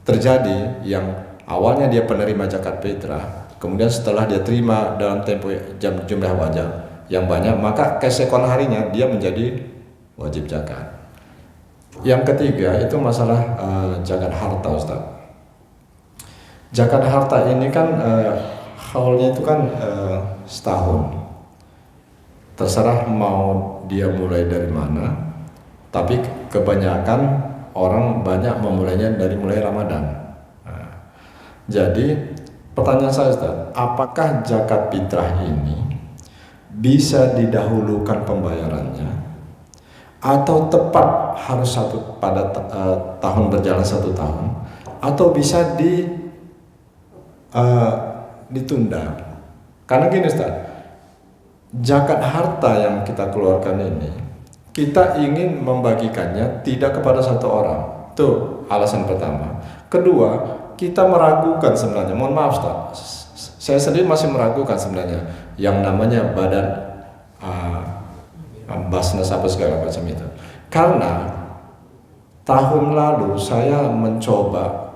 terjadi yang awalnya dia penerima zakat fitrah, kemudian setelah dia terima dalam tempo jumlah wajar yang banyak, maka keesokan harinya dia menjadi wajib zakat. Yang ketiga itu masalah zakat harta, Ustaz. Zakat harta ini kan haulnya itu kan setahun. Terserah mau dia mulai dari mana, tapi kebanyakan orang banyak memulainya dari mulai Ramadan. Jadi pertanyaan saya, Ustaz, apakah zakat fitrah ini bisa didahulukan pembayarannya atau tepat harus pada tahun berjalan 1 tahun, atau bisa ditunda? Karena gini, Ustaz, zakat harta yang kita keluarkan ini kita ingin membagikannya tidak kepada 1 orang. Itu alasan pertama. Kedua, kita meragukan sebenarnya, mohon maaf Ustaz, saya sendiri masih meragukan sebenarnya yang namanya badan Basnas apa segala macam itu. Karena tahun lalu saya mencoba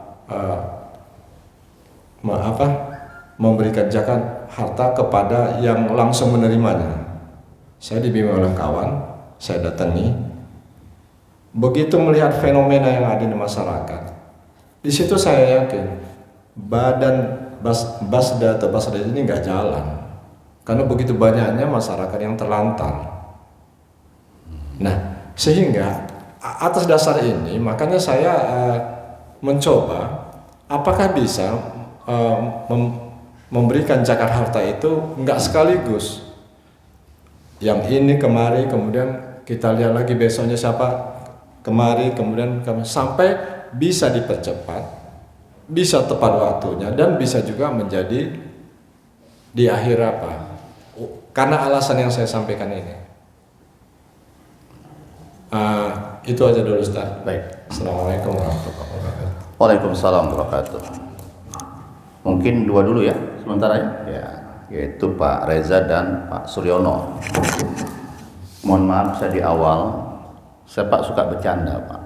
memberikan zakat harta kepada yang langsung menerimanya. Saya dibimbing oleh kawan, saya datangi. Begitu melihat fenomena yang ada di masyarakat, di situ saya yakin badan Basda atau Basda ini nggak jalan, karena begitu banyaknya masyarakat yang terlantar. Nah, sehingga atas dasar ini makanya saya mencoba apakah bisa memberikan zakat harta itu nggak sekaligus, yang ini kemari, kemudian kita lihat lagi besoknya siapa kemari, kemudian sampai bisa dipercepat, bisa tepat waktunya, dan bisa juga menjadi di akhir karena alasan yang saya sampaikan ini. Itu aja dulu, Ustaz. Baik. Assalamualaikum warahmatullahi wabarakatuh. Waalaikumsalam warahmatullahi wabarakatuh. Mungkin 2 dulu ya sementara ya, yaitu Pak Reza dan Pak Suryono. Mohon maaf saya di awal saya Pak suka bercanda Pak,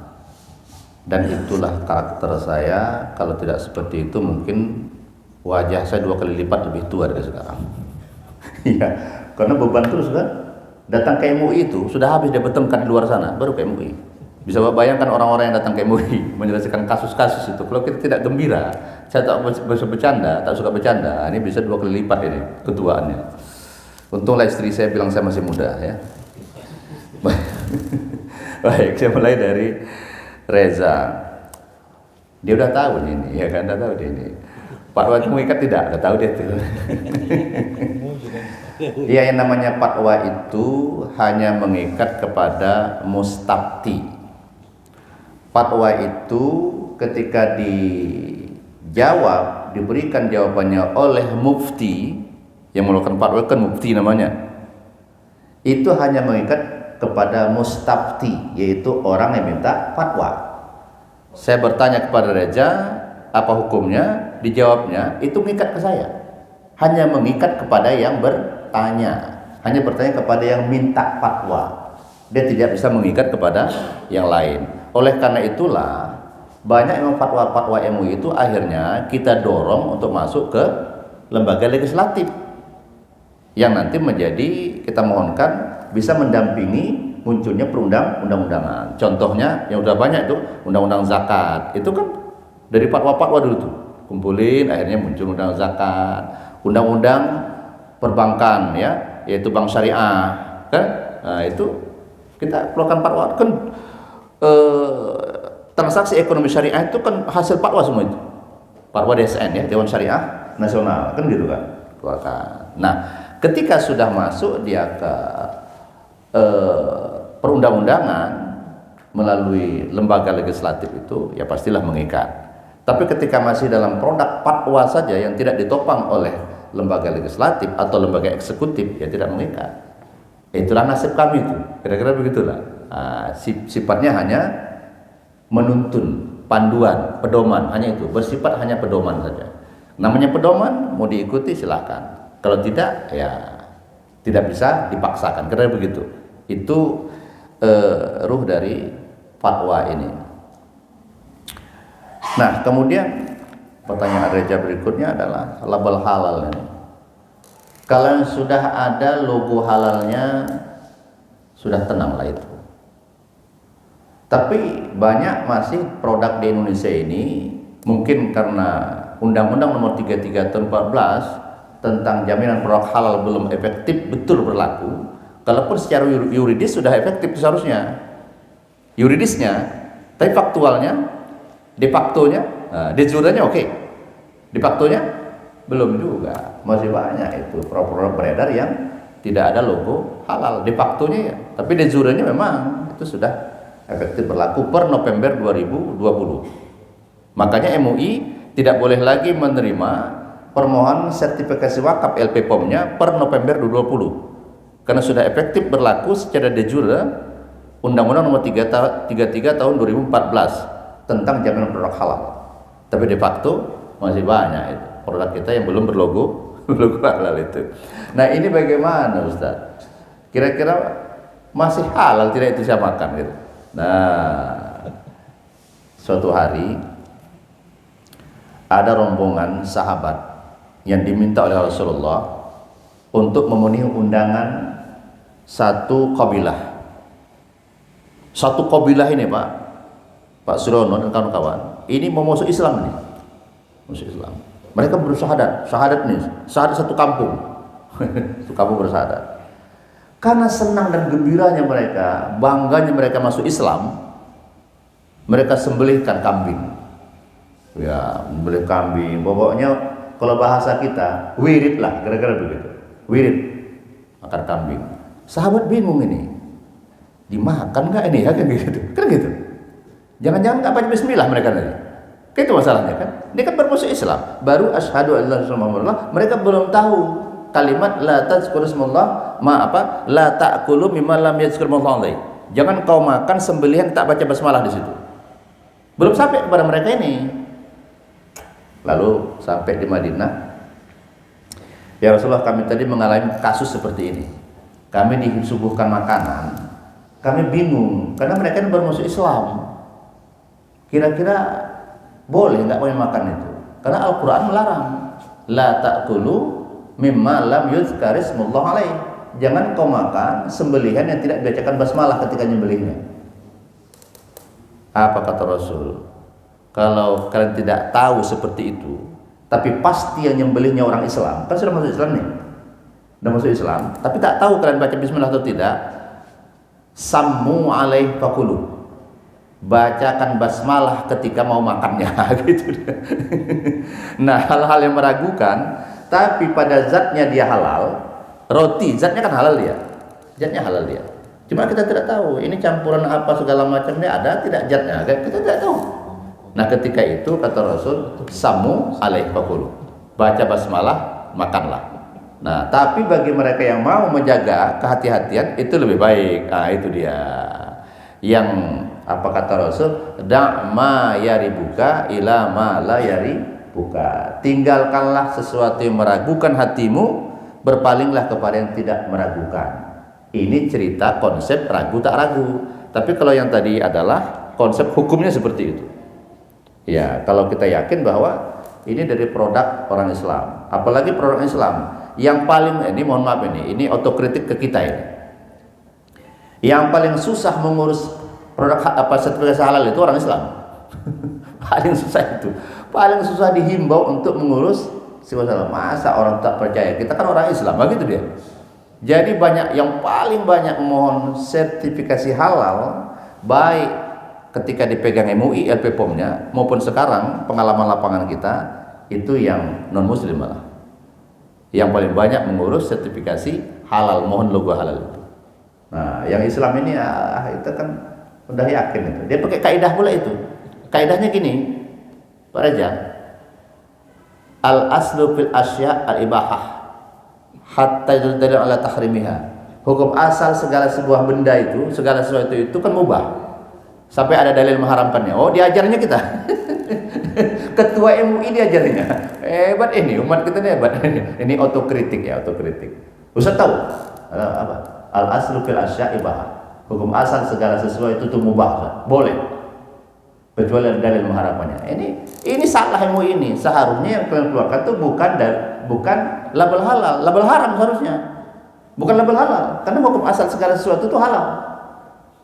dan itulah karakter saya. Kalau tidak seperti itu mungkin wajah saya 2 kali lipat lebih tua dari sekarang. Iya, karena beban terus kan. Datang ke MUI itu sudah habis dia bertengkar di luar sana, baru ke MUI. Bisa bayangkan orang-orang yang datang ke MUI menyelesaikan kasus-kasus itu. Kalau kita tidak gembira, saya tak bisa bercanda, tak suka bercanda, ini bisa 2 kali lipat ini ketuaannya. Untunglah istri saya bilang saya masih muda ya. Baik, saya mulai dari Reza. Dia udah tahu ini, ya kan, udah tahu dia ini. Pak Wajib mengikat tidak, udah tahu dia itu. Iya, yang namanya fatwa itu hanya mengikat kepada mustafti. Fatwa itu ketika dijawab, diberikan jawabannya oleh mufti yang melakukan fatwa, kan mufti namanya, itu hanya mengikat kepada mustafti, yaitu orang yang minta fatwa. Saya bertanya kepada Reza, apa hukumnya? Dijawabnya, itu mengikat ke saya. Hanya mengikat kepada yang bertanya, hanya bertanya kepada yang minta fatwa. Dia tidak bisa mengikat kepada yang lain. Oleh karena itulah banyak memang fatwa-fatwa MUI itu akhirnya kita dorong untuk masuk ke lembaga legislatif, yang nanti menjadi, kita mohonkan bisa mendampingi munculnya perundang-undangan. Contohnya yang udah banyak itu undang-undang zakat, itu kan dari fatwa-fatwa dulu tuh kumpulin, akhirnya muncul undang zakat, undang-undang perbankan ya, yaitu bank syariah kan. Nah, itu kita keluarkan fatwa kan. Transaksi ekonomi syariah itu kan hasil fatwa semua itu, fatwa DSN ya, Dewan Syariah Nasional kan gitu kan, keluarkan. Nah, ketika sudah masuk dia ke perundang-undangan melalui lembaga legislatif itu, ya pastilah mengikat. Tapi ketika masih dalam produk fatwa saja yang tidak ditopang oleh lembaga legislatif atau lembaga eksekutif, ya tidak mengikat. Itulah nasib kami itu, kira-kira begitulah. Sifatnya hanya menuntun, panduan, pedoman, hanya itu, bersifat hanya pedoman saja. Namanya pedoman, mau diikuti silahkan. Kalau tidak, ya tidak bisa dipaksakan, kira-kira begitu. Itu ruh dari fatwa ini. Nah, kemudian pertanyaan Reja berikutnya adalah label halal ini. Kalau sudah ada logo halalnya, sudah tenanglah itu. Tapi banyak masih produk di Indonesia ini, mungkin karena Undang-Undang Nomor 33 Tahun 14 tentang jaminan produk halal belum efektif betul berlaku. Kalaupun secara yuridis sudah efektif seharusnya, yuridisnya, tapi faktualnya, de factonya, de jurenya oke. De factonya belum juga, masih banyak itu produk-produk beredar yang tidak ada logo halal. De factonya ya, tapi de jurenya memang itu sudah efektif berlaku per November 2020. Makanya MUI tidak boleh lagi menerima permohonan sertifikasi wakaf LPPOM-nya per November 2020 karena sudah efektif berlaku secara de jure Undang-Undang Nomor 33 Tahun 2014 tentang jaminan produk halal. Tapi de facto masih banyak itu produk kita yang belum berlogo halal itu. Nah, ini bagaimana Ustaz? Kira-kira masih halal tidak itu saya makan gitu. Nah, suatu hari ada rombongan sahabat yang diminta oleh Rasulullah untuk memenuhi undangan satu kabilah. Satu kabilah ini Pak Surono dan kawan-kawan, ini mau masuk Islam nih. Masuk Islam. Mereka bersyahadat, syahadat satu kampung. Satu kampung bersyahadat. Karena senang dan gembiranya mereka, bangganya mereka masuk Islam, mereka sembelihkan kambing. Ya, sembelih kambing. Pokoknya kalau bahasa kita, wirid lah, kira-kira begitu. Wirid, makan kambing. Sahabat bingung ini, dimakan nggak ini ya kan gitu? Kan gitu. Jangan-jangan nggak baca bismillah mereka tadi. Itu masalahnya kan. Dia kan baru masuk Islam, baru asyhadu an la ilaha illallah. Mereka belum tahu kalimat la tazkuru ismallah la ta'kulu mimma lam yazkur alaihi. Jangan kau makan sembelihan tak baca basmalah di situ. Belum sampai kepada mereka ini. Lalu sampai di Madinah, ya Rasulullah, kami tadi mengalami kasus seperti ini. Kami disuguhkan makanan, kami bingung karena mereka baru masuk Islam. Kira-kira boleh nggak boleh makan itu? Karena Al-Quran melarang. La ta'kulu mimma lam yuzkar ismullah alaih. Jangan kau makan sembelihan yang tidak dibacakan basmalah ketika nyembelihnya. Apa kata Rasul? Kalau kalian tidak tahu seperti itu, tapi pasti yang nyembelihnya orang Islam, kan sudah masuk Islam nih, sudah masuk Islam, tapi tak tahu kalian baca bismillah atau tidak, sammu alaih fakulu. Bacakan basmalah ketika mau makannya gitu. Nah, hal-hal yang meragukan tapi pada zatnya dia halal. Roti zatnya kan halal dia, zatnya halal dia, cuma kita tidak tahu ini campuran apa segala macamnya ada tidak zatnya, kita tidak tahu. Nah, ketika itu kata Rasul, samu alaih fakulu, baca basmalah, makanlah. Nah, tapi bagi mereka yang mau menjaga kehati-hatian itu lebih baik. Nah, itu dia yang apa kata Rasul, da'ma yaribuka ila ma la yaribuka. Tinggalkanlah sesuatu yang meragukan hatimu, berpalinglah kepada yang tidak meragukan. Ini cerita konsep ragu tak ragu. Tapi kalau yang tadi adalah konsep hukumnya seperti itu. Ya, kalau kita yakin bahwa ini dari produk orang Islam, apalagi produk Islam yang paling, ini mohon maaf ini otokritik ke kita ini. Yang paling susah mengurus produk sertifikasi halal itu orang Islam. Paling susah itu, paling susah dihimbau untuk mengurus sertifikasi halal. Masa orang tak percaya? Kita kan orang Islam, begitu dia. Jadi banyak yang paling banyak mohon sertifikasi halal, baik ketika dipegang MUI LPPOM-nya maupun sekarang pengalaman lapangan kita itu yang non muslim malah. Yang paling banyak mengurus sertifikasi halal, mohon logo halal itu. Nah, yang Islam ini itu kan udah yakin itu. Dia pakai kaidah pula itu. Kaidahnya gini. Pak Raja, al aslu fil asya al ibahah hatta yudalil ala tahrimiha. Hukum asal segala sebuah benda itu, segala sesuatu itu kan mubah sampai ada dalil mengharamkannya. Oh, diajarnya kita. Ketua MUI diajarnya. Hebat ini, umat kita ini hebat. Ini otokritik ya, otokritik. Ustaz tahu apa? Al aslu fil asya ibahah. Hukum asal segala sesuatu itu mubah, boleh. Kecuali ada dalil mengharamkannya. Ini salah MUI ini. Seharusnya yang kalian keluarkan itu bukan label halal, label haram seharusnya. Bukan label halal, karena hukum asal segala sesuatu itu halal.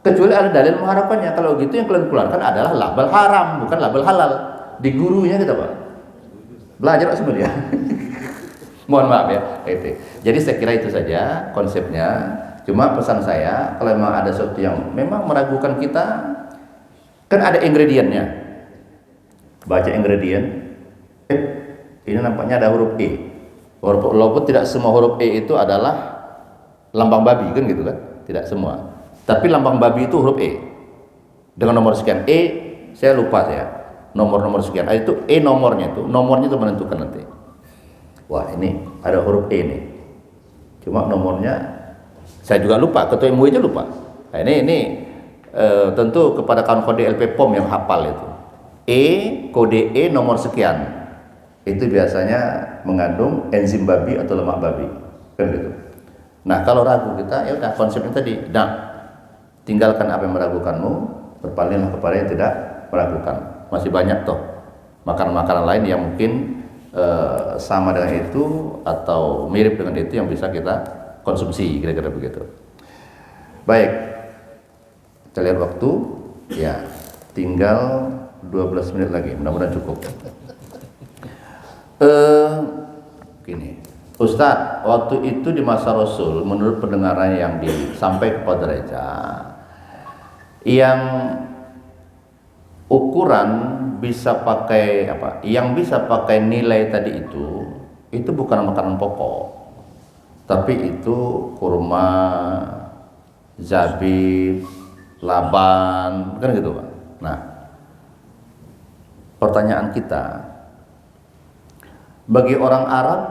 Kecuali ada dalil mengharamkannya. Kalau gitu yang kalian keluarkan adalah label haram, bukan label halal. Di gurunya kita Pak. Belajar sebenarnya. Mohon maaf ya. Jadi saya kira itu saja konsepnya. Cuma pesan saya, kalau memang ada sesuatu yang memang meragukan kita, kan ada ingredientnya. Baca ingredient. Ini nampaknya ada huruf E. Walaupun tidak semua huruf E itu adalah lambang babi, kan gitu kan? Tidak semua. Tapi lambang babi itu huruf E. Dengan nomor sekian. E, saya lupa saya. Nomor sekian. Itu E nomornya itu menentukan nanti. Wah, ini ada huruf E nih. Cuma nomornya saya juga lupa, ketua MUI aja lupa. Nah, ini tentu kepada kawan kode LP POM yang hafal itu. E, kode E nomor sekian. Itu biasanya mengandung enzim babi atau lemak babi. Kan gitu. Nah, kalau ragu kita, ya udah konsepnya tadi. Nah, tinggalkan apa yang meragukanmu, berpalinglah kepada yang tidak meragukan. Masih banyak toh makanan-makanan lain yang mungkin sama dengan itu atau mirip dengan itu yang bisa kita konsumsi, kira-kira begitu. Baik, kita lihat waktu. Ya, tinggal 12 menit lagi, mudah-mudahan cukup. Gini, Ustadz, waktu itu di masa Rasul, menurut pendengaran yang disampaikan kepada Reja, yang ukuran bisa pakai apa? Yang bisa pakai nilai tadi itu bukan makanan pokok, tapi itu kurma, zabib, laban, kan gitu Pak. Nah, pertanyaan kita, bagi orang Arab,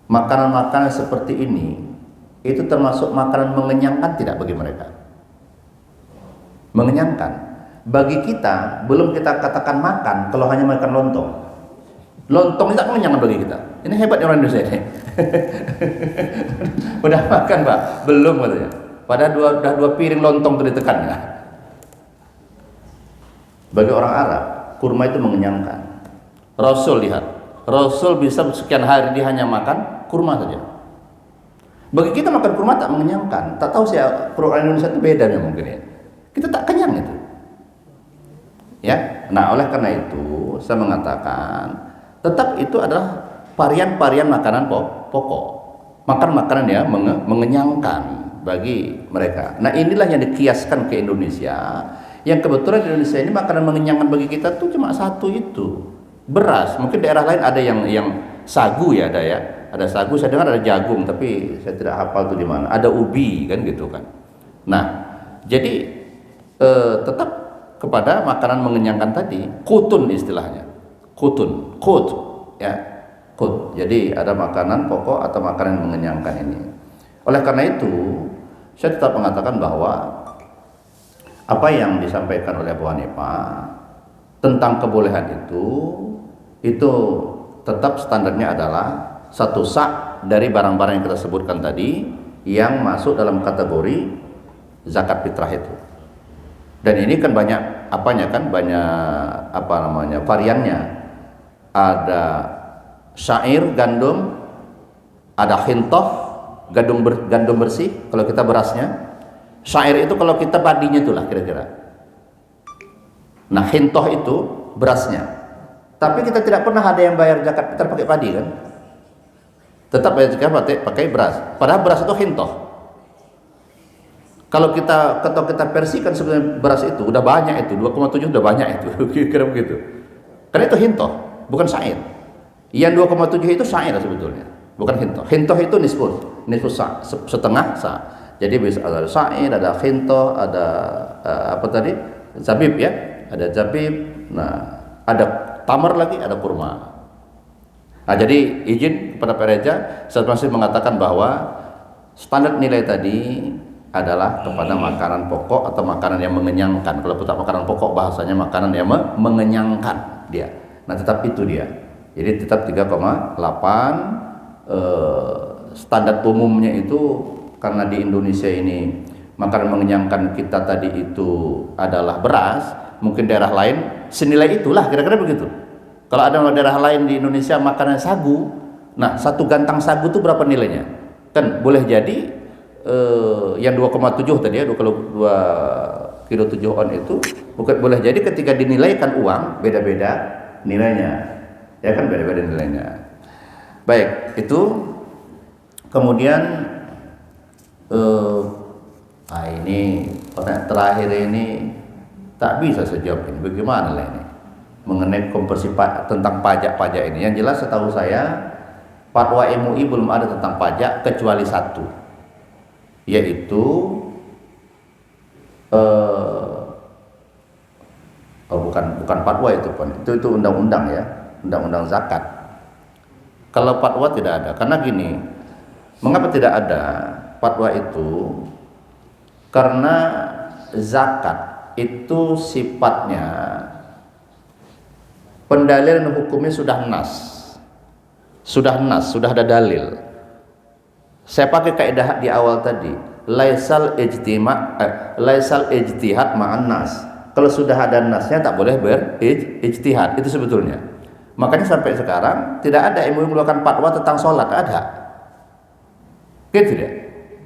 makanan-makanan seperti ini itu termasuk makanan mengenyangkan tidak bagi mereka? Mengenyangkan. Bagi kita, belum kita katakan makan kalau hanya makan lontong. Lontong tidak mengenyangkan bagi kita. Ini hebatnya orang Indonesia ini. Udah makan Pak? Belum katanya. Padahal udah dua piring lontong itu ditekannya. Bagi orang Arab, kurma itu mengenyangkan. Rasul lihat, Rasul bisa sekian hari dia hanya makan kurma saja. Bagi kita makan kurma tak mengenyangkan. Tak tahu saya orang Indonesia itu beda ya mungkin ya. Kita tak kenyang itu. Ya. Nah, oleh karena itu saya mengatakan tetap itu adalah varian-varian makanan pokok. Makan makanan ya mengenyangkan bagi mereka. Nah, inilah yang dikiaskan ke Indonesia. Yang kebetulan di Indonesia ini makanan mengenyangkan bagi kita tuh cuma satu itu. Beras. Mungkin daerah lain ada yang sagu ya, ada ya. Ada sagu, saya dengar ada jagung, tapi saya tidak hafal tuh di mana. Ada ubi kan gitu kan. Nah, jadi tetap kepada makanan mengenyangkan tadi, kutun istilahnya. Kut ya. Kut. Jadi ada makanan pokok atau makanan mengenyangkan ini. Oleh karena itu, saya tetap mengatakan bahwa apa yang disampaikan oleh Abu Hanifah tentang kebolehan itu tetap standarnya adalah satu sak dari barang-barang yang kita sebutkan tadi yang masuk dalam kategori zakat fitrah itu. Dan ini kan banyak apanya kan, banyak variannya. Ada syair, gandum, ada hintoh, gandum bersih kalau kita berasnya. Syair itu kalau kita padinya itulah kira-kira. Nah, hintoh itu berasnya. Tapi kita tidak pernah ada yang bayar zakat fitrah pakai padi kan? Tetap bayar zakat pakai beras. Padahal beras itu hintoh. Kalau kita versikan sebenarnya beras itu udah banyak itu, 2,7 udah banyak itu, kira-kira begitu. Karena itu hintoh, bukan syair. Yang 2,7 itu syair sebetulnya, bukan hintoh. Hintoh itu nisfus sa, setengah sa. Jadi bisa ada syair, ada hintoh, ada zabib ya, ada zabib. Nah, ada tamar lagi, ada kurma. Nah, jadi izin kepada Pak Reza, saya masih mengatakan bahwa standar nilai tadi adalah kepada makanan pokok atau makanan yang mengenyangkan. Kalau putar makanan pokok bahasanya makanan yang mengenyangkan dia. Nah, tetap itu dia. Jadi tetap 3,8. Standar umumnya itu karena di Indonesia ini makanan mengenyangkan kita tadi itu adalah beras, mungkin daerah lain senilai itulah, kira-kira begitu. Kalau ada daerah lain di Indonesia makanan sagu, nah satu gantang sagu itu berapa nilainya? Kan boleh jadi yang 2,7 tadi ya, 2 kilo 7 on itu bukan, boleh jadi ketika dinilaikan uang beda-beda nilainya, ya kan, beda-beda nilainya. Baik, itu kemudian ini pertanyaan terakhir ini tak bisa saya jawab ini, bagaimana lah ini mengenai konversi tentang pajak-pajak ini. Yang jelas setahu saya fatwa MUI belum ada tentang pajak kecuali satu, yaitu bukan fatwa itu pun, itu undang-undang ya, undang-undang zakat. Kalau fatwa tidak ada, karena gini, mengapa tidak ada fatwa itu? Karena zakat itu sifatnya pendalilan hukumnya sudah ada dalil. Saya pakai kaidah di awal tadi, laisal ijtihad ma'an nas. Kalau sudah ada nasnya tak boleh berijtihad, itu sebetulnya. Makanya sampai sekarang tidak ada MUI mengeluarkan fatwa tentang sholat, ada. Gitu ya.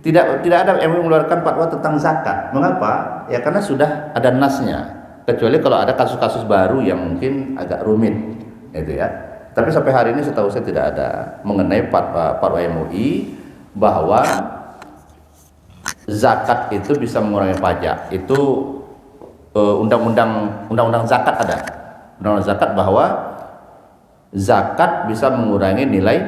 Tidak ada MUI mengeluarkan fatwa tentang zakat. Mengapa? Ya karena sudah ada nasnya. Kecuali kalau ada kasus-kasus baru yang mungkin agak rumit, itu ya. Tapi sampai hari ini setahu saya tidak ada mengenai fatwa MUI bahwa zakat itu bisa mengurangi pajak. Itu undang-undang zakat ada. Undang-undang zakat bahwa zakat bisa mengurangi nilai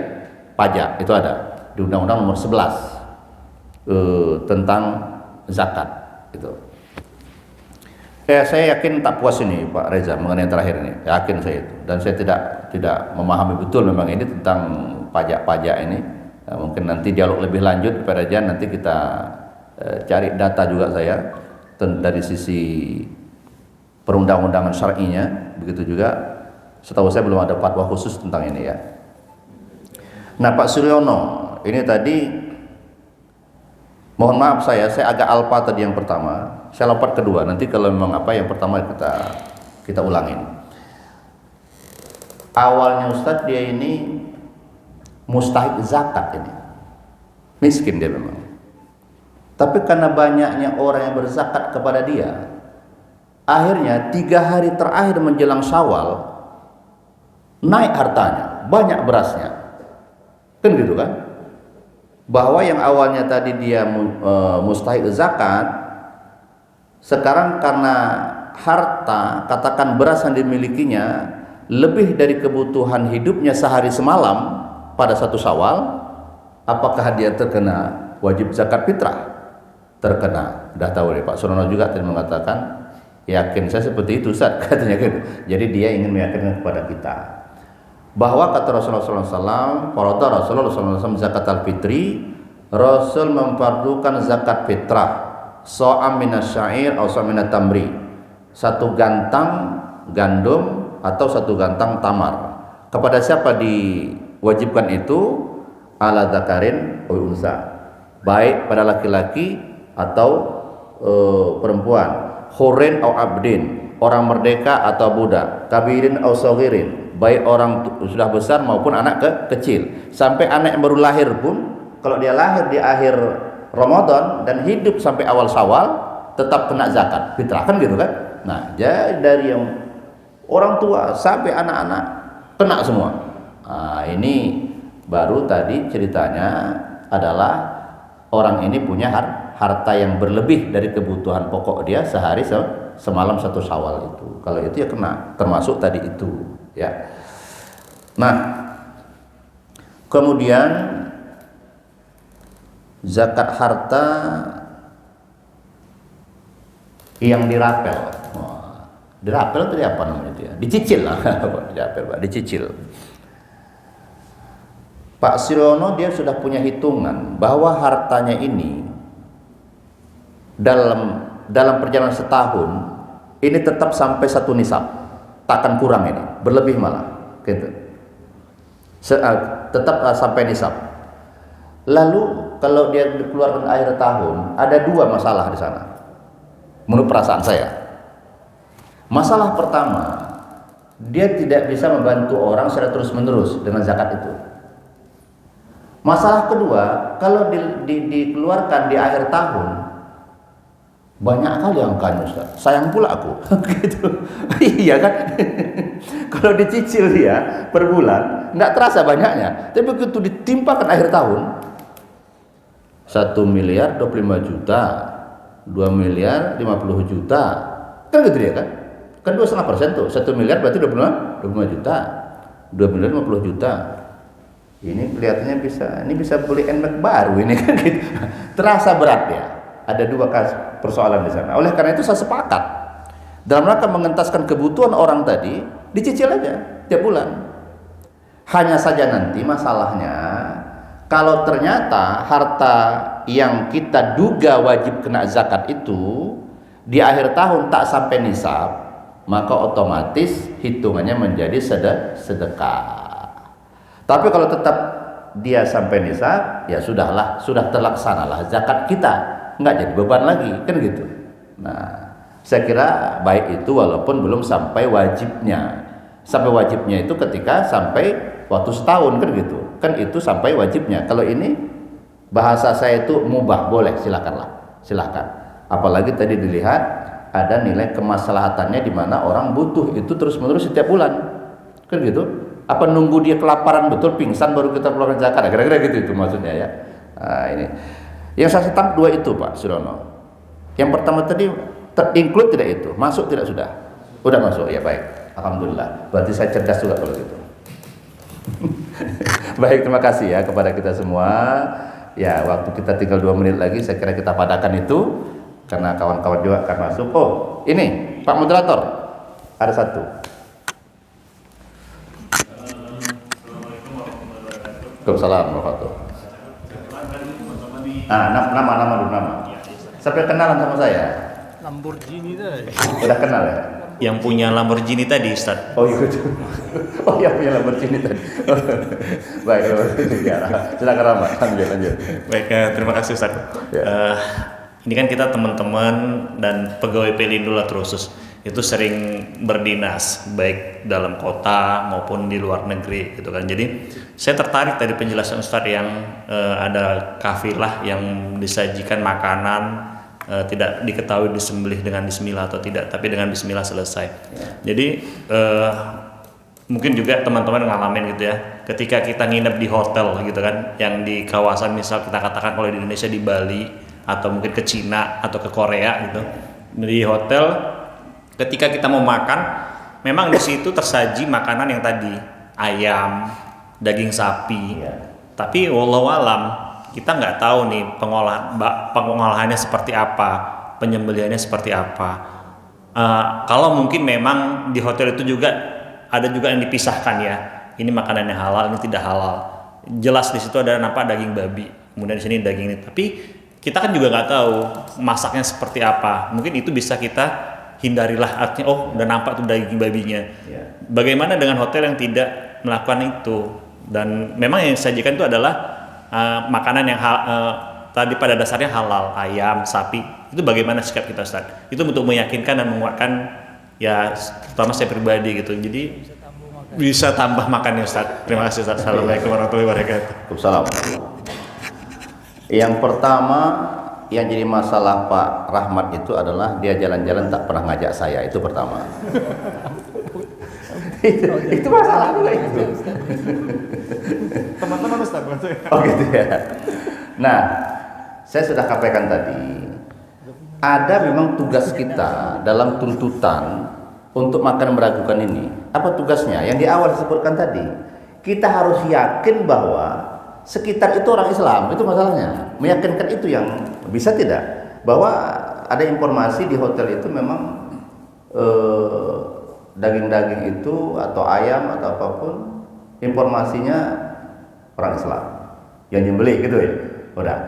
pajak, itu ada di Undang-Undang nomor 11 tentang zakat itu. Saya yakin tak puas ini Pak Reza mengenai yang terakhir ini, yakin saya itu, dan saya tidak memahami betul memang ini tentang pajak-pajak ini. Nah, mungkin nanti dialog lebih lanjut Pak Reza, nanti kita cari data juga saya dari sisi perundang-undangan syar'inya, begitu juga setahu saya belum ada fatwa khusus tentang ini ya. Nah Pak Suryono, ini tadi mohon maaf saya agak alpa tadi yang pertama, saya lompat kedua. Nanti kalau memang apa yang pertama kita ulangin. Awalnya Ustadz dia ini mustahik zakat ini, miskin dia memang. Tapi karena banyaknya orang yang berzakat kepada dia, akhirnya 3 hari terakhir menjelang Syawal naik hartanya, banyak berasnya, kan gitu kan? Bahwa yang awalnya tadi dia mustahik zakat, sekarang karena harta, katakan beras yang dimilikinya lebih dari kebutuhan hidupnya sehari semalam pada 1 Syawal, apakah dia terkena wajib zakat fitrah? Terkena. Dah tahu nih Pak Surono juga tadi mengatakan, yakin saya seperti itu Ustaz, katanya gitu. Jadi dia ingin meyakinkan kepada kita bahwa kata Rasulullah SAW, farada Rasulullah SAW zakat al-fitri, Rasul memfardukan zakat fitrah, so'am minas syair atau so'am minat tamri, 1 gantang gandum atau 1 gantang tamar. Kepada siapa diwajibkan itu? Ala zakarin wa unsa, baik pada laki-laki atau perempuan, hurin au abdin, orang merdeka atau budak, kabirin au saghirin, baik orang sudah besar maupun anak kecil. Sampai anak yang baru lahir pun, kalau dia lahir di akhir Ramadan dan hidup sampai awal Syawal, tetap kena zakat fitrah, kan gitu kan? Nah, jadi dari yang orang tua sampai anak-anak kena semua. Nah, ini baru tadi ceritanya adalah orang ini punya harta yang berlebih dari kebutuhan pokok dia sehari semalam 1 Syawal itu. Kalau itu ya kena, termasuk tadi itu ya. Nah, kemudian zakat harta yang dirapel. Dirapel atau apa namanya itu ya? Dicicil lah, dirapel Pak, dicicil. Pak Surono dia sudah punya hitungan bahwa hartanya ini dalam perjalanan setahun ini tetap sampai 1 nisab, takkan kurang ini, berlebih malah, gitu. Tetap sampai nisab. Lalu kalau dia dikeluarkan akhir tahun, ada 2 masalah di sana, menurut perasaan saya. Masalah pertama, dia tidak bisa membantu orang secara terus-menerus dengan zakat itu. Masalah kedua, kalau dikeluarkan di akhir tahun, banyak kali angkanya Ustaz. Sayang pula aku. Gitu. Iya kan? Kalau dicicil dia per bulan, nggak terasa banyaknya. Tapi begitu ditimpakan akhir tahun, 1 miliar 25 juta, 2 miliar 50 juta, kan gitu dia kan? Kan 2,5% tuh, 1 miliar berarti 25 juta, 2 miliar 50 juta. Ini kelihatannya ini bisa beli NMAX baru ini kan gitu. Terasa berat ya. Ada 2 persoalan di sana. Oleh karena itu saya sepakat dalam rangka mengentaskan kebutuhan orang tadi, dicicil aja tiap bulan. Hanya saja nanti masalahnya kalau ternyata harta yang kita duga wajib kena zakat itu di akhir tahun tak sampai nisab, maka otomatis hitungannya menjadi sedekah. Tapi kalau tetap dia sampai nisab, ya sudahlah, sudah terlaksanalah zakat kita, nggak jadi beban lagi, kan gitu. Nah, saya kira baik itu walaupun belum sampai wajibnya. Sampai wajibnya itu ketika sampai waktu setahun, kan gitu. Kan itu sampai wajibnya. Kalau ini bahasa saya itu mubah, boleh, silakanlah, silakan. Apalagi tadi dilihat ada nilai kemaslahatannya di mana orang butuh itu terus-menerus setiap bulan, kan gitu. Apa nunggu dia kelaparan betul pingsan baru kita keluarkan zakat? Kira-kira gitu itu maksudnya ya. Nah, ini yang saya tangkap 2 itu Pak Surono. Yang pertama tadi terinclude tidak itu, masuk tidak sudah? Udah masuk ya, baik. Alhamdulillah. Berarti saya cerdas juga kalau gitu. Baik, terima kasih ya kepada kita semua. Ya, waktu kita tinggal 2 menit lagi, saya kira kita padakan itu karena kawan-kawan juga akan masuk. Oh, ini Pak Moderator, ada 1. Waalaikumsalam warahmatullahi wabarakatuh. Nama. Sampai kenalan sama saya. Lamborghini tadi. Udah kenal ya? Yang punya Lamborghini tadi, Ustaz. Oh iya. Oh yang punya Lamborghini tadi. Baik, Lamborghini ya. Silakan Rama, lanjut. Baik, terima kasih Ustaz. Ya. Ini kan kita teman-teman dan pegawai Pelindo Latrosus itu sering berdinas baik dalam kota maupun di luar negeri gitu kan. Jadi saya tertarik dari penjelasan Ustadz yang ada kafilah yang disajikan makanan tidak diketahui disembelih dengan bismillah atau tidak, tapi dengan bismillah selesai. Jadi mungkin juga teman-teman ngalamin gitu ya, ketika kita nginep di hotel gitu kan, yang di kawasan misal kita katakan kalau di Indonesia di Bali atau mungkin ke Cina atau ke Korea gitu, di hotel ketika kita mau makan, memang di situ tersaji makanan yang tadi ayam, daging sapi. Tapi wallahualam kita nggak tahu nih pengolahannya seperti apa, penyembelihannya seperti apa. Kalau mungkin memang di hotel itu juga ada juga yang dipisahkan ya. Ini makanannya halal, ini tidak halal. Jelas di situ ada nampak daging babi, kemudian di sini daging ini. Tapi kita kan juga nggak tahu masaknya seperti apa. Mungkin itu bisa kita hindarilah, artinya udah nampak tuh daging babinya. Bagaimana dengan hotel yang tidak melakukan itu, dan memang yang disajikan itu adalah makanan yang tadi pada dasarnya halal, ayam, sapi. Itu bagaimana sikap kita Ustaz? Itu untuk meyakinkan dan menguatkan ya, terutama saya pribadi gitu. Jadi bisa tambah makannya Ustaz. Terima kasih Ustaz. Assalamualaikum warahmatullahi wabarakatuh. Waalaikumsalam. Yang pertama yang jadi masalah Pak Rahmat itu adalah dia jalan-jalan tak pernah ngajak saya, itu pertama. itu masalah juga itu. Teman-teman Ustaz, Oh gitu ya. Nah, saya sudah sampaikan tadi, ada memang tugas kita dalam tuntutan untuk makan meragukan ini. Apa tugasnya? Yang di awal disebutkan tadi, kita harus yakin bahwa sekitar itu orang Islam, itu masalahnya. Meyakinkan itu yang bisa tidak bahwa ada informasi di hotel itu memang daging-daging itu atau ayam atau apapun informasinya orang Islam yang nyembelih gitu ya. Udah.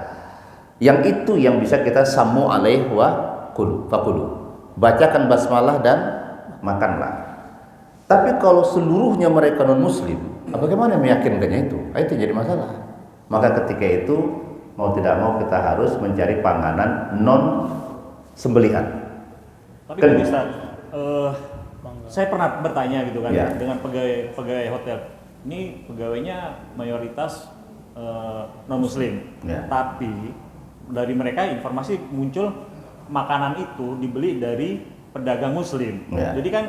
Yang itu yang bisa kita samu alaih wa kulu fakulu. Bacakan basmalah dan makanlah. Tapi kalau seluruhnya mereka non muslim, bagaimana meyakinkannya itu? Itu jadi masalah. Maka ketika itu mau tidak mau kita harus mencari panganan non sembelihan. Tapi Kan- Ustaz, saya pernah bertanya gitu kan Ya. dengan pegawai hotel. Ini pegawainya mayoritas non muslim, Ya. tapi dari mereka informasi muncul makanan itu dibeli dari pedagang muslim. Ya. Jadi kan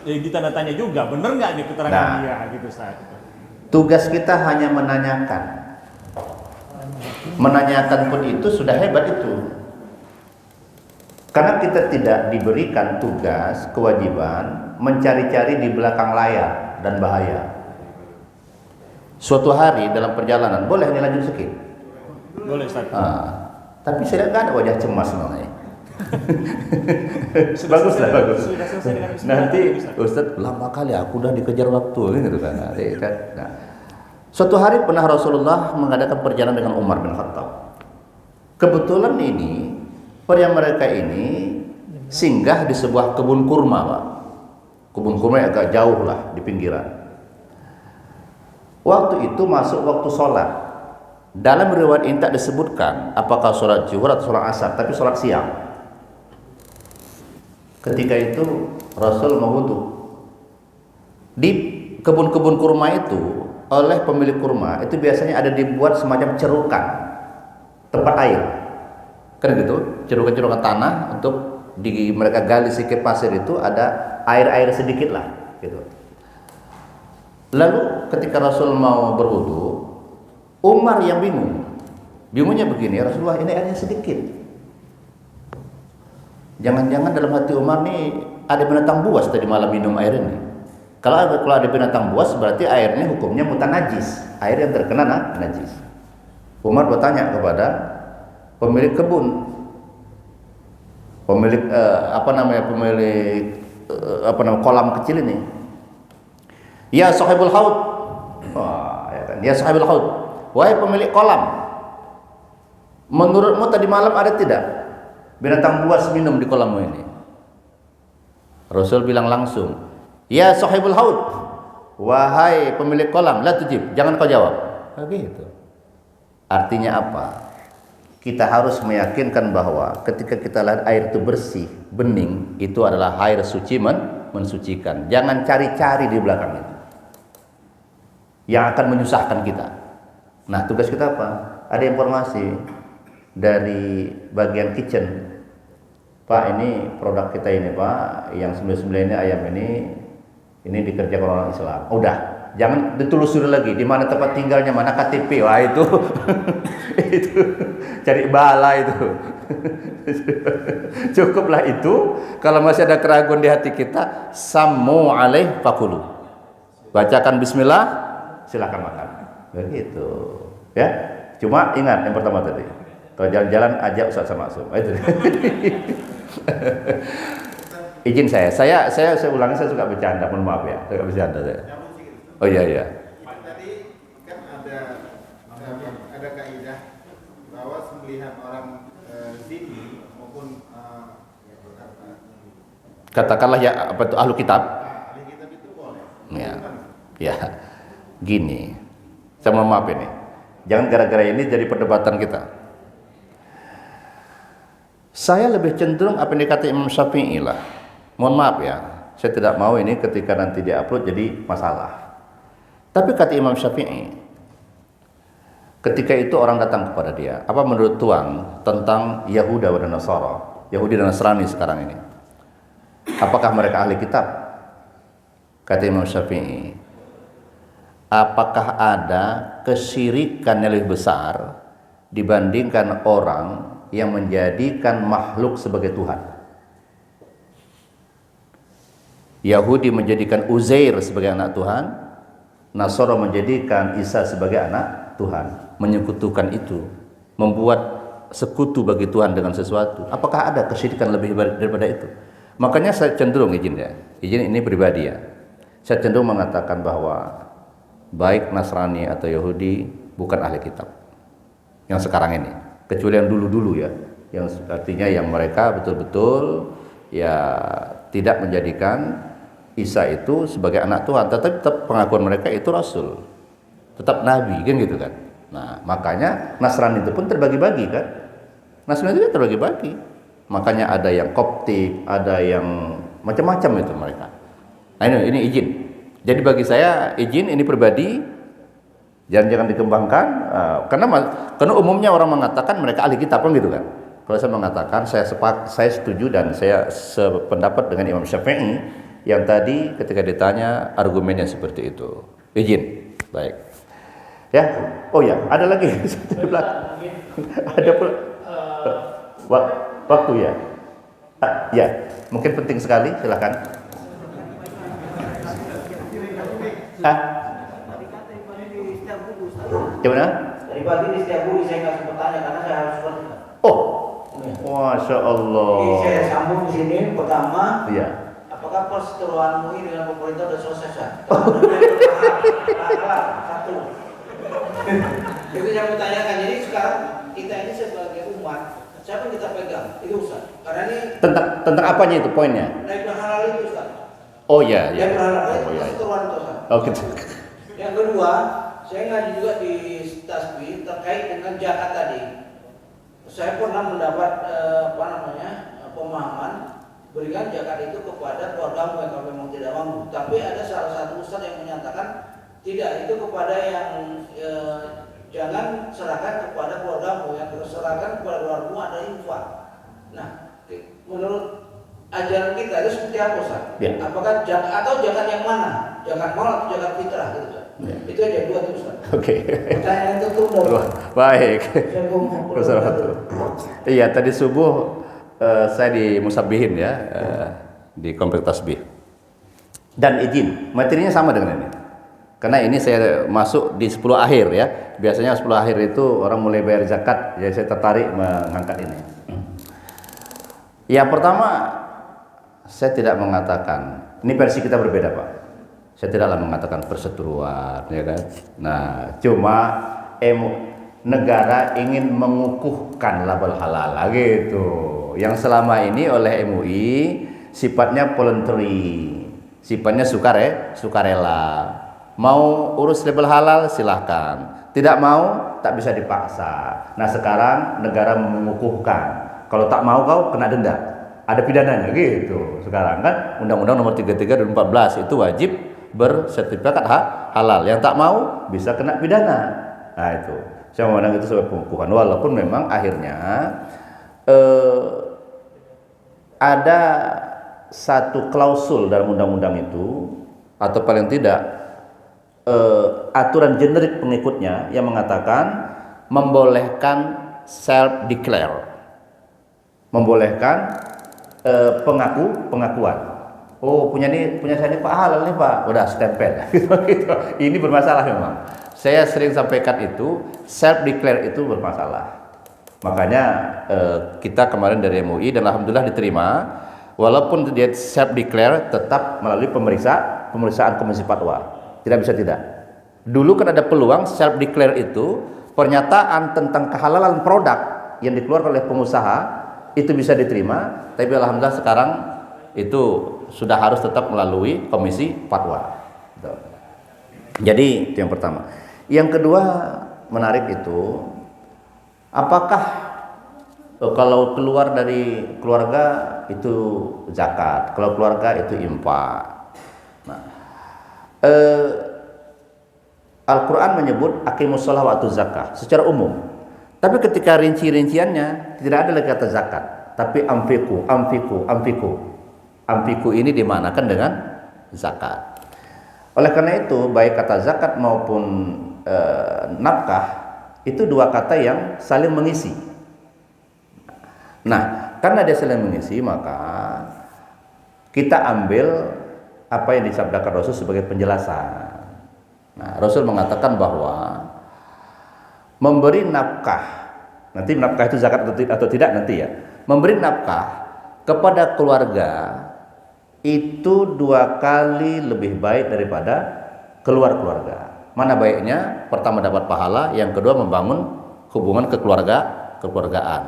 ditanda tanya juga, bener nggak nih keterangan Nah. dia gitu Ustaz? Tugas kita hanya menanyakan. Menanyakan pun itu sudah hebat itu. Karena kita tidak diberikan tugas, kewajiban mencari-cari di belakang layar dan bahaya. Suatu hari dalam perjalanan, boleh ini lanjut sedikit? Boleh Ustaz. Tapi saya lihat nggak ada wajah cemas namanya. Bagus lah, bagus. Sudah selesai dengan bismillah, Nanti Ustaz. Ustadz lama kali aku udah dikejar waktu gitu kan. Nah, suatu hari pernah Rasulullah mengadakan perjalanan dengan Umar bin Khattab. Kebetulan ini pria mereka ini singgah di sebuah kebun kurma, Pak. Kebun kurma yang agak jauh lah di pinggiran. Waktu itu masuk waktu sholat. Dalam riwayat ini tak disebutkan apakah sholat zuhur atau sholat asar, tapi sholat siang. Ketika itu Rasul mewudu. Di kebun-kebun kurma itu oleh pemilik kurma itu biasanya ada dibuat semacam cerukan tempat air. Kan gitu, cerukan-cerukan tanah untuk mereka gali sedikit pasir itu ada air-air sedikit lah gitu. Lalu ketika Rasul mau berwudu, Umar yang bingung. Bingungnya begini, Rasulullah ini airnya sedikit. Jangan-jangan dalam hati Umar nih ada binatang buas tadi malam minum air ini. Kalau ada binatang buas berarti airnya hukumnya mutanajis, air yang terkena najis. Umar bertanya kepada pemilik kebun, pemilik kolam kecil ini. Ya sahibul haud. Wah, ya kan. Ya sahibul haud. Wahai pemilik kolam, menurutmu tadi malam ada tidak binatang buas minum di kolammu ini? Rasul bilang langsung, ya sahibul haud, wahai pemilik kolam, la tujib, jangan kau jawab. Begitu. Artinya apa? Kita harus meyakinkan bahwa ketika kita lihat air itu bersih, bening, itu adalah air suci mensucikan. Jangan cari-cari di belakang itu yang akan menyusahkan kita. Nah, tugas kita apa? Ada informasi dari bagian kitchen, Pak, ini produk kita ini Pak, yang 99 ini ayam ini dikerjakan orang Islam. Udah, jangan ditelusuri lagi di mana tempat tinggalnya, mana KTP. Wah itu itu cari bala itu. Cukuplah itu. Kalau masih ada keraguan di hati kita, sammu alaih fakulu. Bacakan bismillah, silakan makan. Begitu. Ya. Cuma ingat yang pertama tadi. Kalau jalan-jalan ajak Ustaz sama Asum. Itu. Izin saya ulangi, saya suka bercanda, mohon maaf ya. Saya suka bercanda saya. Oh iya. Tadi kan ada kaidah bahwa sembelihan orang zimmi maupun Katakanlah ya apa itu ahlu kitab. ahli kitab itu boleh. Ya. Gini. Saya mohon maaf ini. Jangan gara-gara ini jadi perdebatan kita. Saya lebih cenderung apa yang dikata Imam Syafi'i lah. Mohon maaf ya, saya tidak mau ini ketika nanti diupload jadi masalah. Tapi kata Imam Syafi'i, ketika itu orang datang kepada dia, apa menurut Tuhan tentang Yahuda dan Nasara, Yahudi dan Nasrani sekarang ini? Apakah mereka ahli kitab? Kata Imam Syafi'i, apakah ada kesyirikan yang lebih besar dibandingkan orang yang menjadikan makhluk sebagai Tuhan? Yahudi menjadikan Uzair sebagai anak Tuhan, Nasara menjadikan Isa sebagai anak Tuhan, menyekutukan itu, membuat sekutu bagi Tuhan dengan sesuatu. Apakah ada kesyirikan lebih daripada itu? Makanya saya cenderung izin ini pribadi ya. Saya cenderung mengatakan bahwa baik Nasrani atau Yahudi bukan ahli kitab. Yang sekarang ini, kecuali yang dulu-dulu ya, yang artinya yang mereka betul-betul ya tidak menjadikan Isa itu sebagai anak Tuhan, tetapi tetap pengakuan mereka itu rasul, tetap nabi kan gitu kan. Nah, makanya Nasrani itu pun terbagi-bagi kan. Nasrani itu terbagi-bagi. Makanya ada yang Koptik, ada yang macam-macam itu mereka. Nah, ini izin. Jadi bagi saya izin ini pribadi, jangan dikembangkan karena umumnya orang mengatakan mereka ahli kitab kan gitu kan. Kalau saya mengatakan saya setuju dan saya sependapat dengan Imam Syafi'i yang tadi ketika ditanya argumennya seperti itu. Izin. Baik. Ya. Oh ya, ada lagi di belakang. Ada waktu ya. Ya, mungkin penting sekali, silakan. Gimana? Dari pagi di setiap buku saya nggak sempat tanya karena saya harus kerja. Oh, Masya Allah. Jadi saya sambung di sini pertama. Iya. Apakah perseteruan MUI dengan pemerintah sudah selesai? Satu. Itu saya mau tanyakan. Jadi sekarang kita ini sebagai umat, siapa yang kita pegang? Itu Ustaz. Karena ini Tentang apanya itu poinnya? naik halal itu Ustaz. Oh iya, iya. Naik halal itu Oh iya. perseteruan itu Ustaz. Oh gitu. Yang kedua, saya ngaji juga di Tasbih terkait dengan zakat tadi. Saya pernah mendapat pemahaman berikan zakat itu kepada keluargamu yang kalau memang tidak mampu. Tapi ada salah satu ustaz yang menyatakan tidak, itu kepada yang jangan serahkan kepada keluargamu, yang serahkan kepada keluargamu ada infak. Nah, menurut ajaran kita itu seperti apa Ustaz? Ya. Apakah zakat zakat yang mana? Zakat mal atau zakat fitrah gitu Ustaz? Ya. Itu aja dua tuh Ustaz. Oke. Pertanyaan itu tuh udah. Baik. Assalamualaikum. Iya, tadi subuh saya di Musabbihin ya, di komplek tasbih. Dan izin, materinya sama dengan ini. Karena ini saya masuk di 10 akhir ya. Biasanya 10 akhir itu orang mulai bayar zakat, jadi saya tertarik mengangkat ini. Ya, pertama saya tidak mengatakan, ini versi kita berbeda Pak. Saya tidaklah mengatakan perseteruan, ya kan. Nah, cuma negara ingin mengukuhkan label halal gitu. Yang selama ini oleh MUI sifatnya voluntary, sifatnya sukarela. Mau urus label halal silahkan, tidak mau tak bisa dipaksa. Nah sekarang negara mengukuhkan, kalau tak mau kau kena denda, ada pidananya gitu. Sekarang kan Undang-Undang Nomor 33 2014 itu wajib bersertifikat halal. Yang tak mau bisa kena pidana. Nah itu, saya memandang itu sebagai pengukuhan. Walaupun memang akhirnya ada satu klausul dalam undang-undang itu, atau paling tidak aturan generik pengikutnya yang mengatakan membolehkan self declare, membolehkan pengakuan. Oh punya saya ini Pak halal nih Pak, udah stempel gitu. Ini bermasalah memang. Saya sering sampaikan itu self declare itu bermasalah. Makanya kita kemarin dari MUI dan alhamdulillah diterima, walaupun dia self declare tetap melalui pemeriksaan Komisi Fatwa. Tidak bisa tidak. Dulu kan ada peluang self declare itu pernyataan tentang kehalalan produk yang dikeluarkan oleh pengusaha itu bisa diterima, tapi alhamdulillah sekarang itu sudah harus tetap melalui Komisi Fatwa. Jadi itu yang pertama. Yang kedua menarik itu, apakah kalau keluar dari keluarga itu zakat, kalau keluarga itu infak. Nah, Al-Quran menyebut aqimus shalah wa atuz zakah secara umum. Tapi ketika rinci-rinciannya tidak ada lagi kata zakat, tapi amfiku. Amfiku ini dimanakan dengan zakat. Oleh karena itu, baik kata zakat maupun nafkah itu dua kata yang saling mengisi. Nah, karena dia saling mengisi, maka kita ambil apa yang disabdakan Rasul sebagai penjelasan. Nah, Rasul mengatakan bahwa memberi nafkah, nanti nafkah itu zakat atau tidak nanti ya, memberi nafkah kepada keluarga itu 2 kali lebih baik daripada keluar keluarga. Mana baiknya? Pertama dapat pahala, yang kedua membangun hubungan kekeluargaan.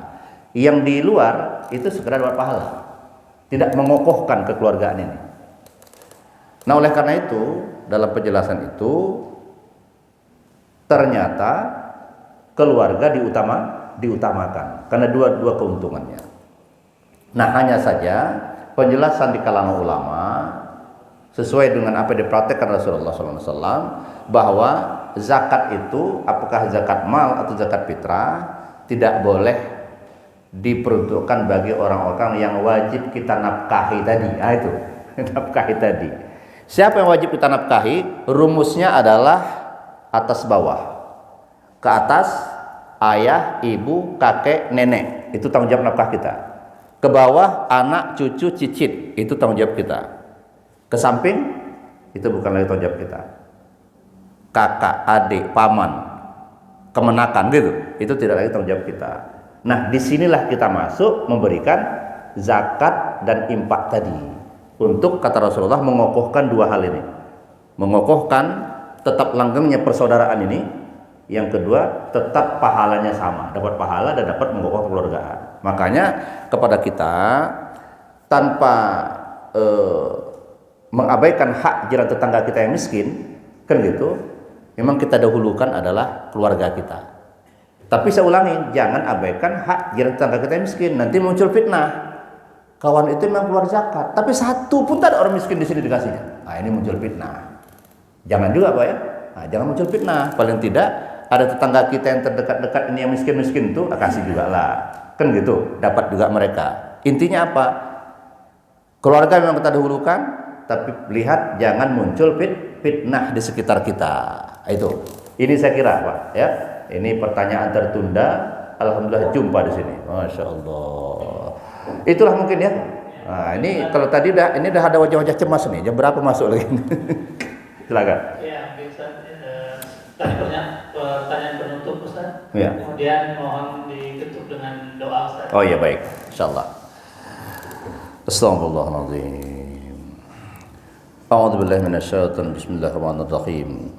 Yang di luar itu sekedar dapat pahala, tidak mengokohkan kekeluargaan ini. Nah, oleh karena itu dalam penjelasan itu ternyata keluarga diutamakan karena dua keuntungannya. Nah, hanya saja penjelasan di kalangan ulama sesuai dengan apa yang dipraktekkan Rasulullah SAW bahwa zakat itu, apakah zakat mal atau zakat fitrah, tidak boleh diperuntukkan bagi orang-orang yang wajib kita nafkahi tadi. Itu nafkahi tadi. Siapa yang wajib kita nafkahi? Rumusnya adalah atas bawah. Ke atas ayah, ibu, kakek, nenek, itu tanggung jawab nafkah kita. Ke bawah anak, cucu, cicit, itu tanggung jawab kita. Ke samping itu bukan lagi tanggung jawab kita. Kakak, adik, paman, kemenakan gitu, itu tidak lagi tanggung jawab kita. Nah, disinilah kita masuk memberikan zakat dan infak tadi. Untuk kata Rasulullah mengokohkan 2 hal ini. Mengokohkan tetap langgengnya persaudaraan ini. Yang kedua, tetap pahalanya sama, dapat pahala dan dapat mengokoh kekeluargaan. Makanya kepada kita tanpa mengabaikan hak jiran tetangga kita yang miskin, kan gitu. Memang kita dahulukan adalah keluarga kita. Tapi saya ulangi, jangan abaikan hak jiran tetangga kita yang miskin. Nanti muncul fitnah. Kawan itu memang keluar zakat, tapi satu pun tak ada orang miskin di sini dikasihnya. Nah, ini muncul fitnah. Jangan juga, Pak ya. Nah, jangan muncul fitnah. Paling tidak ada tetangga kita yang terdekat-dekat ini yang miskin-miskin tuh, kasih juga lah. Kan gitu, dapat juga mereka. Intinya apa? Keluarga memang kita dahulukan, tapi lihat jangan muncul fitnah di sekitar kita. Itu. Ini saya kira, Pak, ya. Ini pertanyaan tertunda, alhamdulillah jumpa di sini. Masya Allah. Itulah mungkin ya. Nah, ini kalau tadi udah ada wajah-wajah cemas nih. Jam berapa masuk lagi? Silakan. Ya, bisa. Tadi pertanyaan penutup, Ustaz. Ya. Kemudian mohon ditutup dengan doa, Ustaz. Oh ya, baik, insyaallah. Astagfirullahaladzim. A'udzubillahi minasyaitonir bismillahirrahmanirrahim.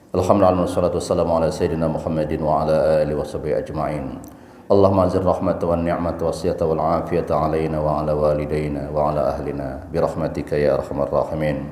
Alhamdulillah wassalatu wassalamu ala sayyidina Muhammadin wa ala alihi washabihi ajma'in. Allahumma anzil rahmata wan ni'mata wasiyata wal afiyata alaina wa ala walidayna wa ala ahlina bi rahmatika ya arhamar rahimin.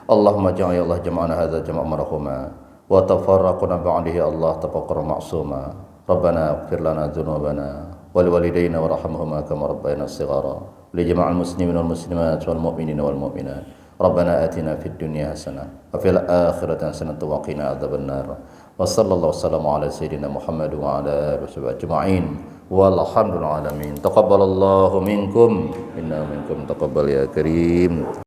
Allahumma ja'al ya Allah jama'ana hadza jama'a marhuma wa tafarraqna ba'dahu ya Allah tafaqqara ma'suma. Rabbana ighfir lana dzunubana wa liwalidayna warhamhuma kama rabbayana shighara. Li jama'al muslimin wal muslimat wal mu'minina wal mu'minat. Rabbana atina fid dunya hasanah wa fil akhirati hasanah wa qina adzabannar. Wa sallallahu wassalamu ala sayyidina Muhammad wa ala alihi washabihi ajma'in. Walhamdulillah alamin. Taqabbalallahu minkum inna minkum taqabbal ya karim.